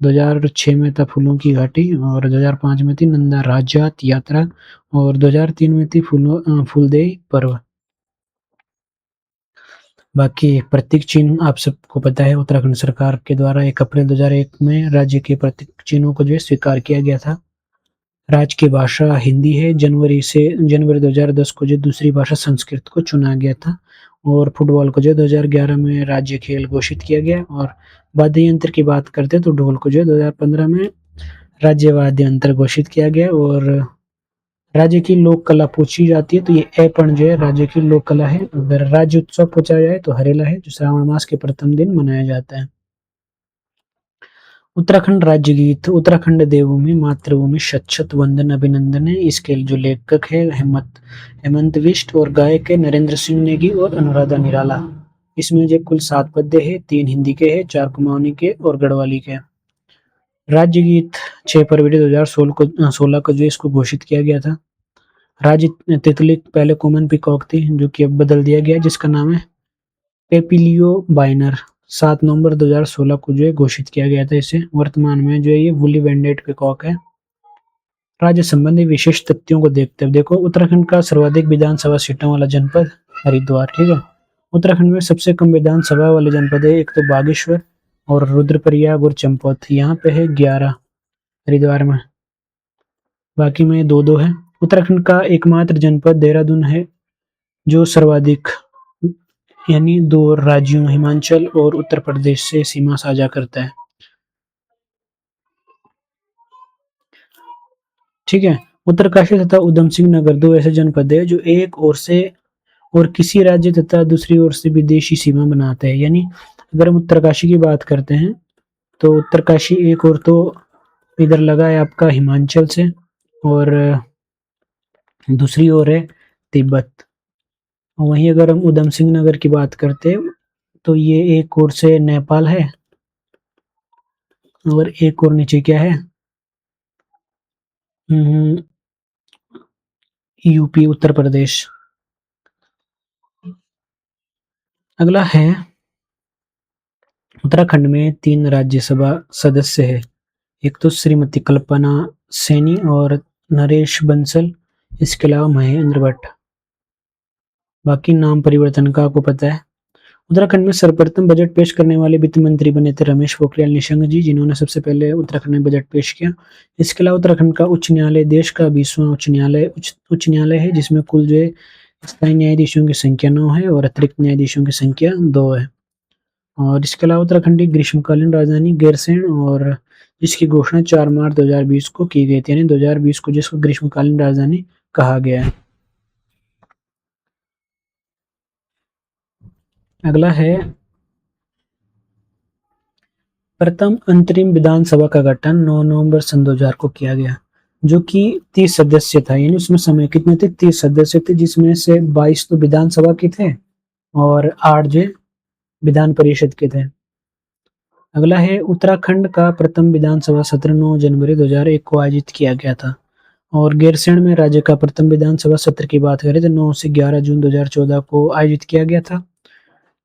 2006 में था फूलों की घाटी, और 2005 में थी नंदा राजात यात्रा, और 2003 में थी फूलदेई पर्व। बाकी प्रतीक चिन्ह आप सबको पता है, उत्तराखंड सरकार के द्वारा 1 अप्रैल 2001 में राज्य के प्रतीक चिन्हों को जो स्वीकार किया गया था। राज्य की भाषा हिंदी है। जनवरी 2010 को जो दूसरी भाषा संस्कृत को चुना गया था। और फुटबॉल को जो है 2011 में राज्य खेल घोषित किया गया। और वाद्य यंत्र की बात करते हैं तो ढोल को जो है 2015 में राज्य वाद्य यंत्र घोषित किया गया। और राज्य की लोक कला पूछी जाती है तो ये ऐपण जो है राज्य की लोक कला है। अगर राज्य उत्सव पूछा जाए तो हरेला है, जो श्रावण मास के प्रथम दिन मनाया जाता है। उत्तराखंड राज्य गीत, उत्तराखंड देवभूमि मातृभूमि शत शत वंदन अभिनंदन है। इसके जो लेखक है हेमंत बिष्ट और गायक है नरेंद्र सिंह नेगी और अनुराधा निराला। इसमें जो कुल 7 पद्य है, 3 हिंदी के हैं, 4 कुमाऊनी के और गढ़वाली के। राज्य गीत 6 फरवरी 2016 को जो इसको घोषित किया गया था। राज्य तितली पहले कॉमन पीकॉक थी, जो कि अब बदल दिया गया, जिसका नाम है पेपिलियो बाइनर। 7 नवंबर 2016 को जो है घोषित किया गया था इसे। वर्तमान में जो है ये वुली बैंडेड पीकॉक है। राज्य संबंधी विशेष तथ्यों को देखते हुए देखो, उत्तराखंड का सर्वाधिक विधानसभा सीटों वाला जनपद हरिद्वार, ठीक है। उत्तराखंड में सबसे कम विधानसभा वाले जनपद है, एक तो बागेश्वर और रुद्रप्रयाग और चंपावत, यहाँ पे है 11 हरिद्वार में, बाकी में 2-2 है। उत्तराखंड का एकमात्र जनपद देहरादून है, जो सर्वाधिक यानी 2 राज्यों हिमाचल और उत्तर प्रदेश से सीमा साझा करता है, ठीक है। उत्तरकाशी तथा उधम सिंह नगर 2 ऐसे जनपद है जो एक ओर से और किसी राज्य तथा दूसरी ओर से विदेशी सीमा बनाते हैं। यानी अगर हम उत्तरकाशी की बात करते हैं तो उत्तरकाशी एक ओर तो इधर लगा है आपका हिमाचल से, और दूसरी ओर है तिब्बत। वहीं अगर हम उधम सिंह नगर की बात करते हैं तो ये एक ओर से नेपाल है और एक और नीचे क्या है, यूपी उत्तर प्रदेश। अगला है उत्तराखंड में 3 राज्यसभा सदस्य है, एक तो श्रीमती कल्पना सैनी और नरेश बंसल, इसके अलावा महेंद्र भट्ट। बाकी नाम परिवर्तन का आपको पता है। उत्तराखंड में सर्वप्रथम बजट पेश करने वाले वित्त मंत्री बने थे रमेश पोखरियाल निशंक जी, जिन्होंने सबसे पहले उत्तराखंड में बजट पेश किया। इसके अलावा उत्तराखंड का उच्च न्यायालय देश का 20वां उच्च न्यायालय है, जिसमें कुल जो है स्थायी न्यायाधीशों की संख्या 9 है और अतिरिक्त न्यायाधीशों की संख्या 2 है। और इसके अलावा उत्तराखंड की ग्रीष्मकालीन राजधानी गैरसैंण, और जिसकी घोषणा 4 मार्च 2020 को की गई थी, यानी 2020 को जिसको ग्रीष्मकालीन राजधानी कहा गया है। अगला है प्रथम अंतरिम विधानसभा का गठन 9 नवंबर सन 2000 को किया गया, जो कि 30 सदस्य था। यानी उसमें समय कितने थे, 30 सदस्य थे, जिसमें से 22 तो विधानसभा के थे और 8 जो विधान परिषद के थे। अगला है उत्तराखंड का प्रथम विधानसभा सत्र 9 जनवरी 2001 को आयोजित किया गया था। और गैरसैंण में राज्य का प्रथम विधानसभा सत्र की बात करें तो 9 से 11 जून 2014 को आयोजित किया गया था।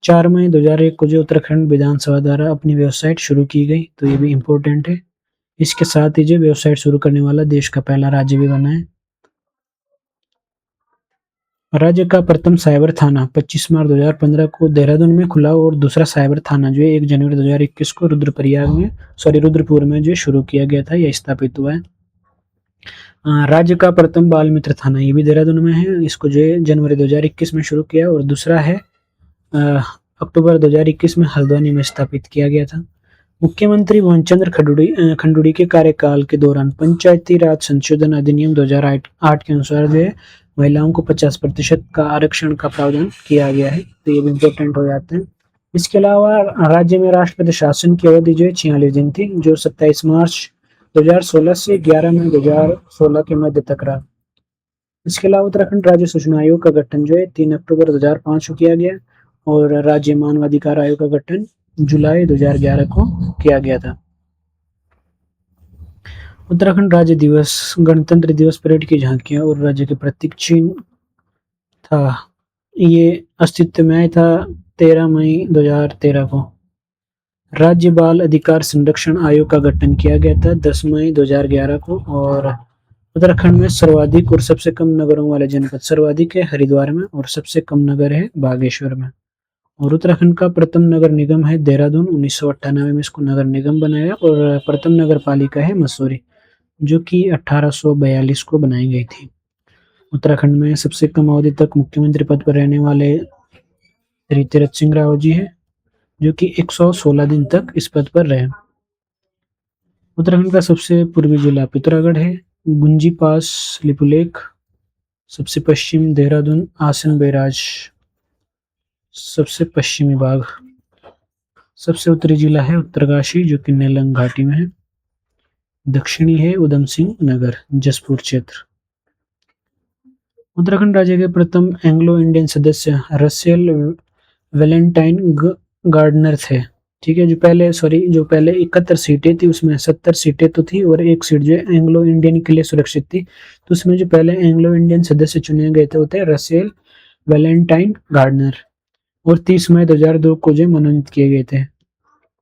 4 मई 2001 को जो उत्तराखंड विधानसभा द्वारा अपनी वेबसाइट शुरू की गई, तो ये भी इम्पोर्टेंट है। इसके साथ ही जो वेबसाइट शुरू करने वाला देश का पहला राज्य भी बना है। राज्य का प्रथम साइबर थाना 25 मार्च 2015 को देहरादून में खुला और दूसरा साइबर थाना जो है 1 जनवरी 2021 को रुद्रपुर में जो शुरू किया गया था, यह स्थापित हुआ है। राज्य का प्रथम बाल मित्र थाना ये भी देहरादून में है, इसको जो है जनवरी 2021 में शुरू किया, और दूसरा है अक्टूबर 2021 में हल्द्वानी में स्थापित किया गया था। मुख्यमंत्री भुवनचंद्र खंडूड़ी के कार्यकाल के दौरान पंचायती राज संशोधन अधिनियम 2008 के अनुसार जो है महिलाओं को 50% का आरक्षण का प्रावधान किया गया है, तो ये भी इम्पोर्टेंट हो जाते हैं। इसके अलावा राज्य में राष्ट्रपति शासन की अवधि जो है 46 दिन थी, जो 27 मार्च 2016 से 11 मई 2016 के मध्य तक रहा। इसके अलावा उत्तराखंड राज्य सूचना आयोग का गठन जो है 3 अक्टूबर 2005 को किया गया, और राज्य मानवाधिकार आयोग का गठन जुलाई 2011 को किया गया था। उत्तराखंड राज्य दिवस, गणतंत्र दिवस परेड की झांकियां और राज्य के प्रतीक चिन्ह था, ये अस्तित्व में आया था 13 मई 2013 को। राज्य बाल अधिकार संरक्षण आयोग का गठन किया गया था 10 मई 2011 को। और उत्तराखंड में सर्वाधिक और सबसे कम नगरों वाले जनपद, सर्वाधिक है हरिद्वार में और सबसे कम नगर है बागेश्वर में। और उत्तराखंड का प्रथम नगर निगम है देहरादून, 1998 में इसको नगर निगम बनाया, और प्रथम नगर पालिका है मसूरी, जो कि 1842 को बनाई गई थी। उत्तराखंड में सबसे कम अवधि तक मुख्यमंत्री पद पर रहने वाले श्री तीरथ सिंह रावत जी है, जो कि 116 दिन तक इस पद पर रहे। उत्तराखंड का सबसे पूर्वी जिला पिथौरागढ़ है। गुंजी पास, लिपुलेख। सबसे पश्चिम देहरादून, आसन बैराज सबसे पश्चिमी भाग। सबसे उत्तरी जिला है उत्तरकाशी, जो कि नेलंग घाटी में है। दक्षिणी है उधम सिंह नगर, जसपुर क्षेत्र। उत्तराखंड राज्य के प्रथम एंग्लो इंडियन सदस्य रसेल वैलेंटाइन गार्डनर थे। ठीक है, जो पहले 71 सीटें थी उसमें 70 सीटें तो थी और एक सीट जो एंग्लो इंडियन के लिए सुरक्षित थी। तो उसमें जो पहले एंग्लो इंडियन सदस्य चुने गए थे वो थे रसेल वैलेंटाइन गार्डनर, और 30 मई 2002 को जो मनोनीत किए गए थे।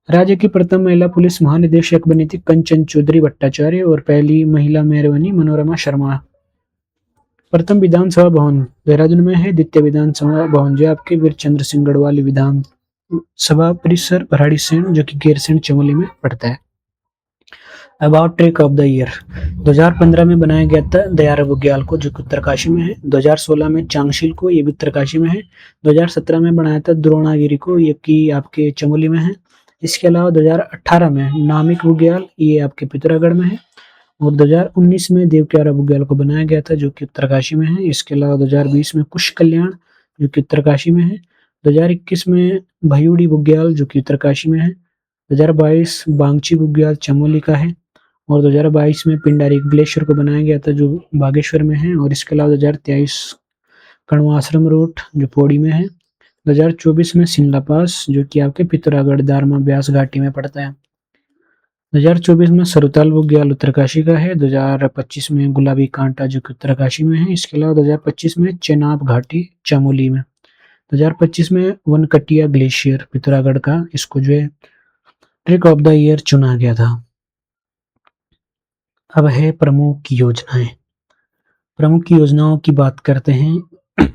राज्य की प्रथम महिला पुलिस महानिदेशक बनी थी कंचन चौधरी भट्टाचार्य, और पहली महिला मेयर बनी मनोरमा शर्मा। प्रथम विधानसभा भवन देहरादून में है। द्वितीय विधानसभा भवन जो आपके वीरचंद्र सिंह गढ़वाली विधान सभा परिसर भराड़ीसैंण, जो कि गैरसैंण चमोली में पड़ता है। About trick of the year 2015 में बनाया गया था दयारा बुग्याल को, जो कि उत्तरकाशी में है। 2016 में चांगशिल को, ये भी उत्तरकाशी में है। 2017 में बनाया था द्रोणागिरी को, ये कि आपके चमोली में है। इसके अलावा 2018 में नामिक बुग्याल, ये आपके पिथौरागढ़ में है। और 2019 में देवक्यारा बुग्याल को बनाया गया था, जो कि उत्तरकाशी में है। इसके अलावा 2020 में कुश कल्याण, जो कि उत्तरकाशी में है। 2021 में भयूड़ी बुग्याल, जो कि उत्तरकाशी में है। 2022 बांगची बुग्याल चमोली का है। और 2022 में पिंडारी ग्लेशियर को बनाया गया था, जो बागेश्वर में है। और इसके अलावा 2023 कण्वा आश्रम रोड, जो पौड़ी में है। 2024 में शिमला पास, जो कि आपके पिथौरागढ़ दारमा ब्यास घाटी में पड़ता है। 2024 में सरुताल बुग्याल उत्तरकाशी का है। 2025 में गुलाबी कांटा, जो कि उत्तरकाशी में है। इसके अलावा 2025 में चेनाब घाटी चमोली में। 2025 में वनकटिया ग्लेशियर पिथौरागढ़ का, इसको जो है ट्रिक ऑफ द ईयर चुना गया था। अब है प्रमुख योजनाएं। प्रमुख योजनाओं की बात करते हैं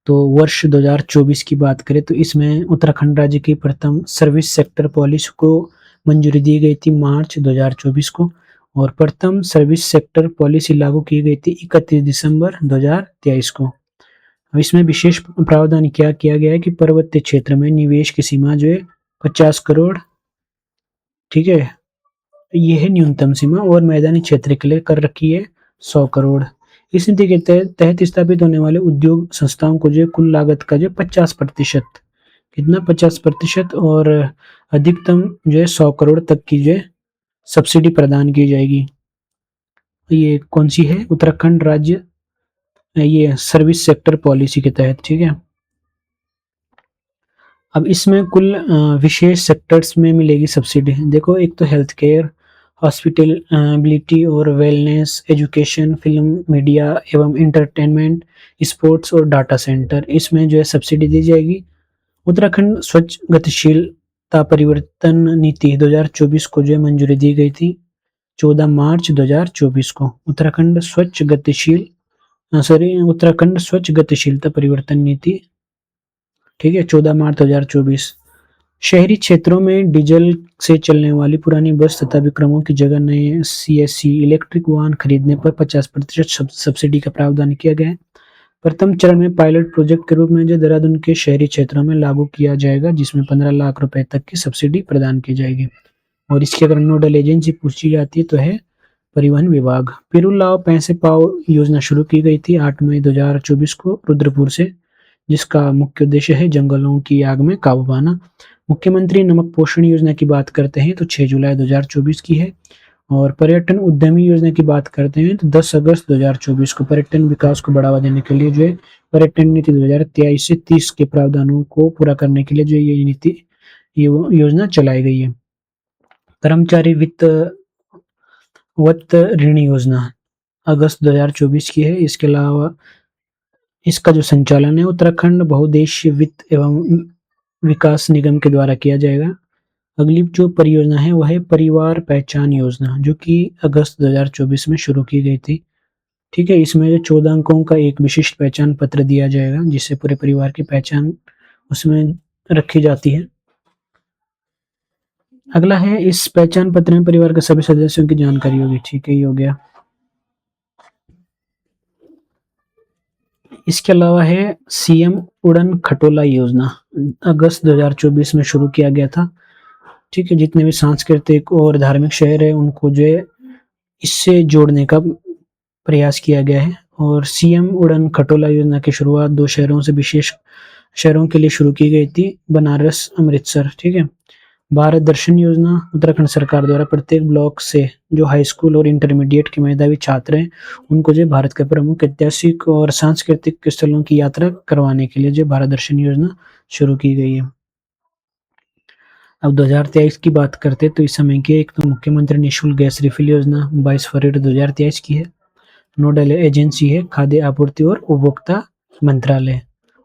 तो वर्ष 2024 की बात करें तो इसमें उत्तराखंड राज्य की प्रथम सर्विस सेक्टर पॉलिसी को मंजूरी दी गई थी मार्च 2024 को, और प्रथम सर्विस सेक्टर पॉलिसी लागू की गई थी 31 दिसंबर 2023 को। अब इसमें विशेष प्रावधान क्या किया गया है कि पर्वतीय क्षेत्र में निवेश की सीमा जो है 50 करोड़, ठीक है, ये है न्यूनतम सीमा, और मैदानी क्षेत्र के लिए कर रखी है 100 करोड़। इस नीति के तहत स्थापित होने वाले उद्योग संस्थाओं को जो कुल लागत का जो 50%, कितना 50%, और अधिकतम जो है 100 करोड़ तक की जो है सब्सिडी प्रदान की जाएगी। ये कौन सी है? उत्तराखंड राज्य ये सर्विस सेक्टर पॉलिसी के तहत, ठीक है। अब इसमें कुल विशेष सेक्टर्स में मिलेगी सब्सिडी। देखो, एक तो हेल्थ केयर, हॉस्पिटलिटी और वेलनेस, एजुकेशन, फिल्म, मीडिया एवं इंटरटेनमेंट, स्पोर्ट्स और डाटा सेंटर, इसमें जो है सब्सिडी दी जाएगी। उत्तराखंड स्वच्छ गतिशीलता परिवर्तन नीति 2024 को जो है मंजूरी दी गई थी 14 मार्च 2024 को। उत्तराखंड स्वच्छ गतिशीलता परिवर्तन नीति, ठीक है, 14 मार्च 2024। शहरी क्षेत्रों में डीजल से चलने वाली पुरानी बस तथा विक्रमों की जगह नए सीएससी इलेक्ट्रिक वाहन खरीदने पर 50% सब्सिडी का प्रावधान किया गया है। प्रथम चरण में पायलट प्रोजेक्ट के रूप में जो देहरादून के शहरी क्षेत्रों में लागू किया जाएगा, जिसमें 15 लाख रुपए तक की सब्सिडी प्रदान की जाएगी। और इसकी अगर नोडल एजेंसी पूछी जाती है तो है परिवहन विभाग। पिरुलाव पैसे पाओ योजना शुरू की गई थी 8 मई 2024 को रुद्रपुर से, जिसका मुख्य उद्देश्य है जंगलों की आग में काबू पाना। मुख्यमंत्री नमक पोषण योजना की बात करते हैं तो 6 जुलाई 2024 की है। और पर्यटन उद्यमी योजना की बात करते हैं तो 10 अगस्त 2024 को पर्यटन विकास को बढ़ावा देने के लिए जो है पर्यटन नीति 2023 से 30 के प्रावधानों को पूरा करने के लिए जो ये नीति, ये योजना चलाई गई है। कर्मचारी वित्त ऋण योजना अगस्त 2024 की है। इसके अलावा इसका जो संचालन है उत्तराखंड बहुउद्देशीय वित्त एवं विकास निगम के द्वारा किया जाएगा। अगली जो परियोजना है वह है परिवार पहचान योजना, जो कि अगस्त 2024 में शुरू की गई थी, ठीक है। इसमें जो 14 अंकों का एक विशिष्ट पहचान पत्र दिया जाएगा, जिससे पूरे परिवार की पहचान उसमें रखी जाती है। अगला है इस पहचान पत्र में परिवार के सभी सदस्यों की जानकारी होगी, ठीक है, ये हो गया। इसके अलावा है सीएम उड़न खटोला योजना, अगस्त 2024 में शुरू किया गया था। ठीक है, जितने भी सांस्कृतिक और धार्मिक शहर है उनको जो है इससे जोड़ने का प्रयास किया गया है। और सीएम उड़न खटोला योजना की शुरुआत 2 शहरों से विशेष शहरों के लिए शुरू की गई थी, बनारस, अमृतसर, ठीक है। भारत दर्शन योजना उत्तराखंड सरकार द्वारा प्रत्येक ब्लॉक से जो हाई स्कूल और इंटरमीडिएट के मेधावी छात्र हैं, उनको जो भारत के प्रमुख ऐतिहासिक और सांस्कृतिक स्थलों की यात्रा करवाने के लिए जो भारत दर्शन योजना शुरू की गई है। अब 2023 की बात करते हैं तो इस समय की एक तो मुख्यमंत्री निःशुल्क गैस रिफिल योजना 22 फरवरी 2023 की है। नोडल एजेंसी है खाद्य आपूर्ति और उपभोक्ता मंत्रालय।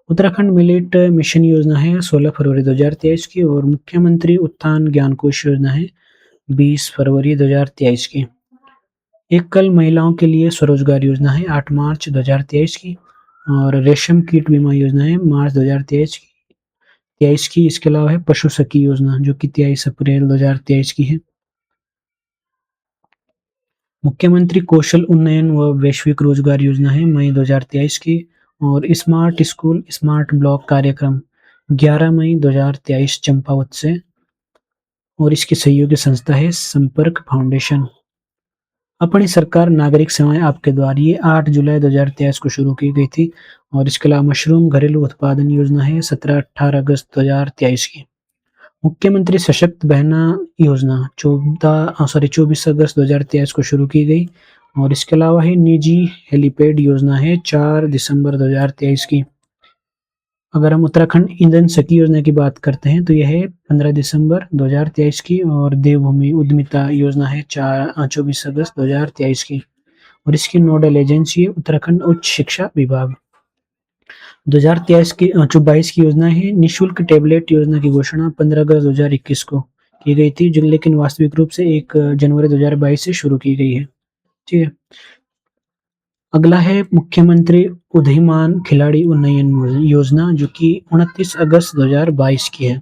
उत्तराखंड मिलेट मिशन योजना है 16 फरवरी 2023 की। और मुख्यमंत्री उत्थान ज्ञान कोश योजना है 20 फरवरी 2023 की। एक कल महिलाओं के लिए स्वरोजगार योजना है 8 मार्च 2023 की। और रेशम कीट बीमा योजना है मार्च 2023 की। इसके अलावा है पशु सखी योजना जो कि 23 अप्रैल 2023 की है। मुख्यमंत्री कौशल उन्नयन व वैश्विक रोजगार योजना है मई 2023 की। और स्मार्ट स्कूल स्मार्ट ब्लॉक कार्यक्रम 11 मई 2023 चंपावत से। और इसकी सहयोगी संस्था है संपर्क फाउंडेशन। अपनी सरकार नागरिक सेवाएं आपके द्वार ये 8 जुलाई 2023 को शुरू की गई थी। और इसके अलावा मशरूम घरेलू उत्पादन योजना है 17-18 अगस्त 2023 की। मुख्यमंत्री सशक्त बहना योजना 24 अगस्त 2023 को शुरू की गई। और इसके अलावा है निजी हेलीपैड योजना है 4 दिसंबर 2023 की। अगर हम उत्तराखंड ईंधन सखी योजना की बात करते हैं तो यह है 15 दिसंबर 2023 की। और देवभूमि उद्यमिता योजना है 24 अगस्त 2023 की। और इसकी नोडल एजेंसी है उत्तराखंड उच्च शिक्षा विभाग। 2023 की 22 की योजना है निःशुल्क टैबलेट योजना की घोषणा 15 अगस्त 2021 को की गई थी, जो लेकिन वास्तविक रूप से 1 जनवरी 2022 से शुरू की गई है। ठीक है। अगला है मुख्यमंत्री उदीयमान खिलाड़ी उन्नयन योजना जो कि 29 अगस्त 2022 की है।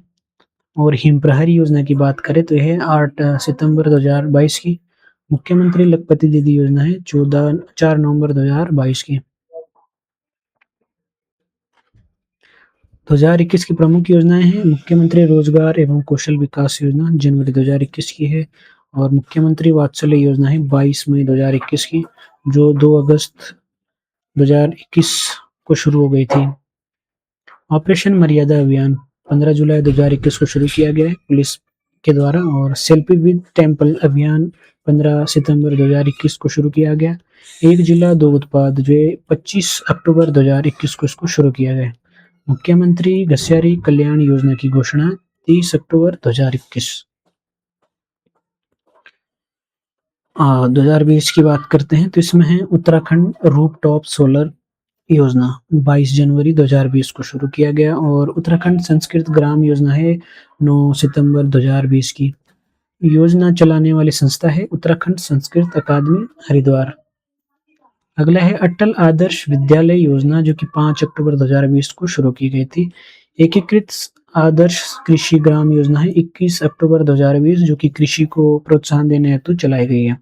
और हिम प्रहरी योजना की बात करें तो यह 8 सितंबर 2022 की। मुख्यमंत्री लखपति दीदी योजना है 4 नवंबर 2022 की। 2021 की प्रमुख योजनाएं हैं मुख्यमंत्री रोजगार एवं कौशल विकास योजना जनवरी 2021 की है। और मुख्यमंत्री वात्सल्य योजना है 22 मई 2021 की, जो 2 अगस्त 2021 को शुरू हो गई थी। ऑपरेशन मर्यादा अभियान 15 जुलाई 2021 को शुरू किया गया है पुलिस के द्वारा। और सेल्फी विद टेम्पल अभियान 15 सितंबर 2021 को शुरू किया गया। एक जिला दो उत्पाद जो 25 अक्टूबर 2021 को इसको शुरू किया गया। मुख्यमंत्री घसियारी कल्याण योजना की घोषणा 30 अक्टूबर 2021। 2020 की बात करते हैं तो इसमें है उत्तराखंड रूफटॉप सोलर योजना 22 जनवरी 2020 को शुरू किया गया। और उत्तराखंड संस्कृत ग्राम योजना है 9 सितंबर 2020 की। योजना चलाने वाली संस्था है उत्तराखंड संस्कृत अकादमी हरिद्वार। अगला है अटल आदर्श विद्यालय योजना जो कि 5 अक्टूबर 2020 को शुरू की गई थी। एकीकृत आदर्श कृषि ग्राम योजना है 21 अक्टूबर 2020 जो कि कृषि को प्रोत्साहन देने हेतु चलाई गई है।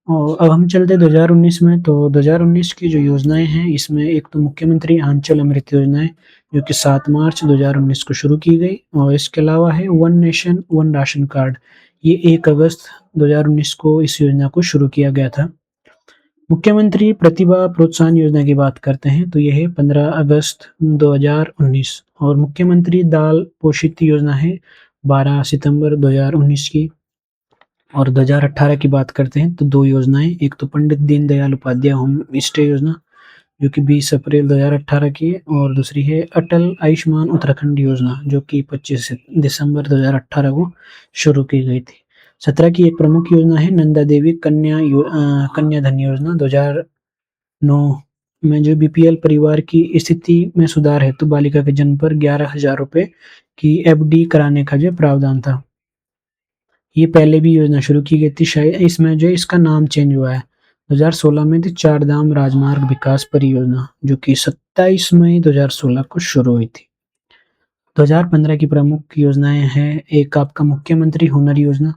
और अब हम चलते हैं 2019 में। तो 2019 की जो योजनाएं हैं इसमें एक तो मुख्यमंत्री आंचल अमृत योजना है जो कि 7 मार्च 2019 को शुरू की गई। और इसके अलावा है one nation one ration card, ये 1 अगस्त 2019 को इस योजना को शुरू किया गया था। मुख्यमंत्री प्रतिभा प्रोत्साहन योजना की बात करते हैं तो यह है 15 अगस्त 2019। और मुख्यमंत्री दाल पोषित योजना है 12 सितंबर 2019 की। और 2018 की बात करते हैं तो 2 योजनाएं, एक तो पंडित दीनदयाल उपाध्याय होम स्टे योजना जो कि 20 अप्रैल 2018 की है। और दूसरी है अटल आयुष्मान उत्तराखंड योजना जो कि 25 दिसंबर 2018 को शुरू की गई थी। 17 की एक प्रमुख योजना है नंदा देवी कन्या धन योजना 2009 में जो बीपीएल परिवार की स्थिति में सुधार हेतु बालिका के जन्म पर 11,000 रुपए की एफडी कराने का जो प्रावधान था। ये पहले भी योजना शुरू की गई थी, शायद इसमें जो इसका नाम चेंज हुआ है। 2016 में थी चार धाम राजमार्ग विकास परियोजना जो कि 27 मई 2016 को शुरू हुई थी। 2015 की प्रमुख योजनाएं हैं एक आपका मुख्यमंत्री हुनर योजना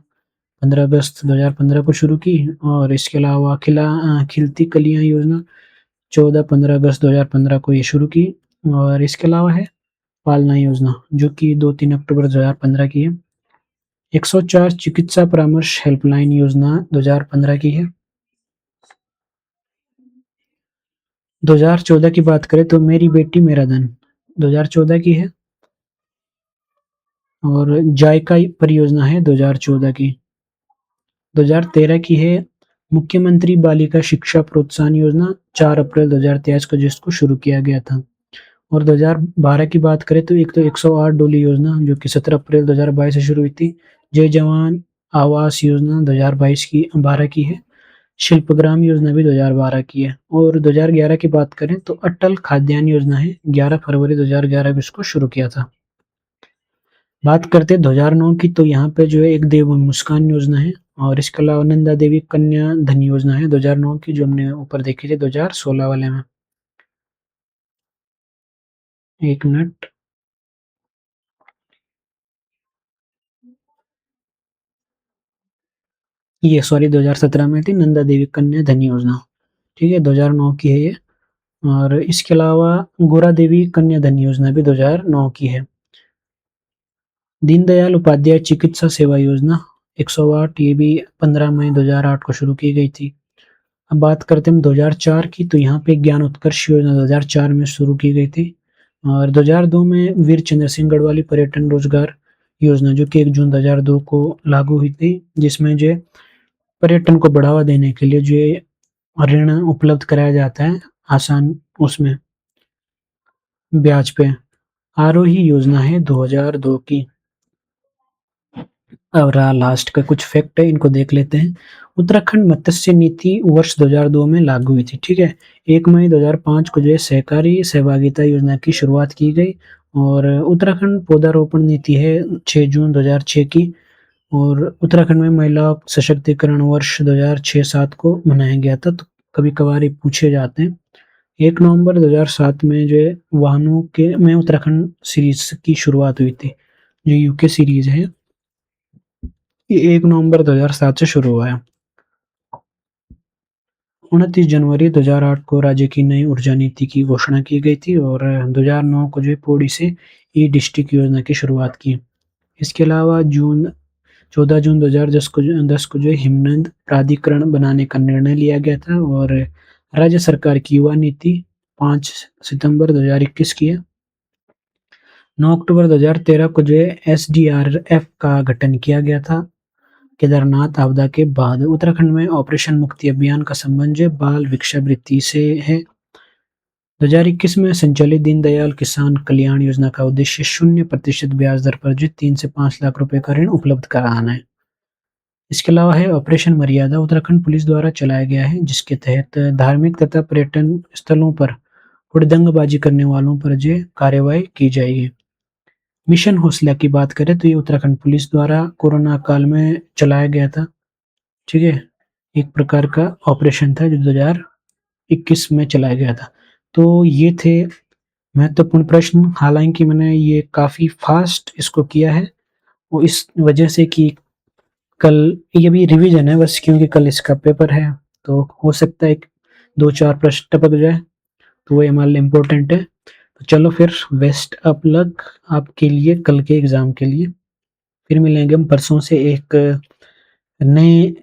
15 अगस्त 2015 को शुरू की। और इसके अलावा खिलती कलियां योजना 14-15 अगस्त 2015 को ये शुरू की। और इसके अलावा है पालना योजना, जो कि 2-3 अक्टूबर 2015 की है। 104 चिकित्सा परामर्श हेल्पलाइन योजना 2015 की है। 2014 की बात करें तो मेरी बेटी मेरा धन 2014 की है। और जायका परियोजना है 2014 की। 2013 की है मुख्यमंत्री बालिका शिक्षा प्रोत्साहन योजना, 4 अप्रैल 2023 को जिसको शुरू किया गया था। और 2012 की बात करें तो एक तो 108 डोली योजना, जो कि 17 अप्रैल 2022 से शुरू हुई थी। जय जवान आवास योजना 2022 की 12 की है। शिल्पग्राम योजना भी 2012 की है। और 2011 की बात करें तो अटल खाद्यान्न योजना है, 11 फरवरी 2011 को इसको शुरू किया था। बात करते हैं 2009 की, तो यहाँ पे जो है एक देव मुस्कान योजना है। और इसके अलावा नंदा देवी कन्या धन योजना है 2009 की, जो हमने ऊपर देखी थी 2016 वाले में। एक मिनट, ये सॉरी 2017 में थी नंदा देवी कन्या धन योजना। ठीक है, 2009 की है ये। और इसके अलावा गोरा देवी कन्या धन योजना भी 2009 की है। दीनदयाल उपाध्याय चिकित्सा सेवा योजना 108, ये भी 15 मई 2008 को शुरू की गई थी। अब बात करते हैं हम 2004 की, तो यहाँ पे ज्ञान उत्कर्ष योजना 2004 में शुरू की गई थी। और 2002 में वीर चंद्र सिंह गढ़वाली पर्यटन रोजगार योजना, जो कि 1 जून 2002 को लागू हुई थी, जिसमें जो पर्यटन को बढ़ावा देने के लिए जो ऋण उपलब्ध कराया जाता है आसान उसमें ब्याज पे। आरोही योजना है 2002 की। अब रहा लास्ट का कुछ फैक्ट है, इनको देख लेते हैं। उत्तराखंड मत्स्य नीति वर्ष 2002 में लागू हुई थी, ठीक है। 1 मई 2005 को जो है सहकारी सहभागिता योजना की शुरुआत की गई। और उत्तराखंड पौधारोपण नीति है 6 जून 2006 की। और उत्तराखंड में महिला सशक्तिकरण वर्ष 2006-7 को मनाया गया था, तो कभी-कभार ये पूछे जाते हैं। 1 नवंबर 2007 में जो है वाहनों के में उत्तराखंड सीरीज की शुरुआत हुई थी, जो यूके सीरीज है। ये 1 नवंबर 2007 से शुरू हुआ है। 29 जनवरी 2008 को राज्य की नई ऊर्जा नीति की घोषणा की गई थी। और 2009 को जो है पौड़ी से ई डिस्ट्रिक्ट योजना की शुरुआत की। इसके अलावा 14 जून 2010 को जो है हिमनद प्राधिकरण बनाने का निर्णय लिया गया था। और राज्य सरकार की युवा नीति 5 सितंबर 2021 की है। 9 अक्टूबर 2013 को जो है एसडीआरएफ का गठन किया गया था। केदारनाथ आपदा के बाद उत्तराखंड में ऑपरेशन मुक्ति अभियान का संबंध जो बाल भिक्षावृत्ति से है। 2021 में संचालित दीनदयाल किसान कल्याण योजना का उद्देश्य 0% ब्याज दर पर जो 3 से 5 लाख रुपए का ऋण उपलब्ध कराना है। इसके अलावा है ऑपरेशन मर्यादा, उत्तराखंड पुलिस द्वारा चलाया गया है, जिसके तहत धार्मिक तथा पर्यटन स्थलों पर हुड़दंगबाजी करने वालों पर जो कार्रवाई की जाएगी। मिशन हौसला की बात करें तो ये उत्तराखंड पुलिस द्वारा कोरोना काल में चलाया गया था, ठीक है। एक प्रकार का ऑपरेशन था जो 2021 में चलाया गया था। तो ये थे महत्वपूर्ण प्रश्न, हालाँकि मैंने ये काफ़ी फ़ास्ट इसको किया है, वो इस वजह से कि कल ये भी रिवीजन है बस, क्योंकि कल इसका पेपर है, तो हो सकता है 2-4 प्रश्न टपक जाए, तो वो हमारे लिए इम्पोर्टेंट है। तो चलो फिर बेस्ट ऑफ लक आपके लिए कल के एग्ज़ाम के लिए। फिर मिलेंगे हम परसों से एक नए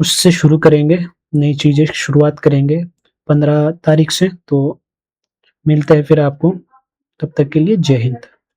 उससे शुरू करेंगे, नई चीज़ें शुरुआत करेंगे 15 तारीख से। तो मिलते हैं फिर आपको, तब तक के लिए जय हिंद।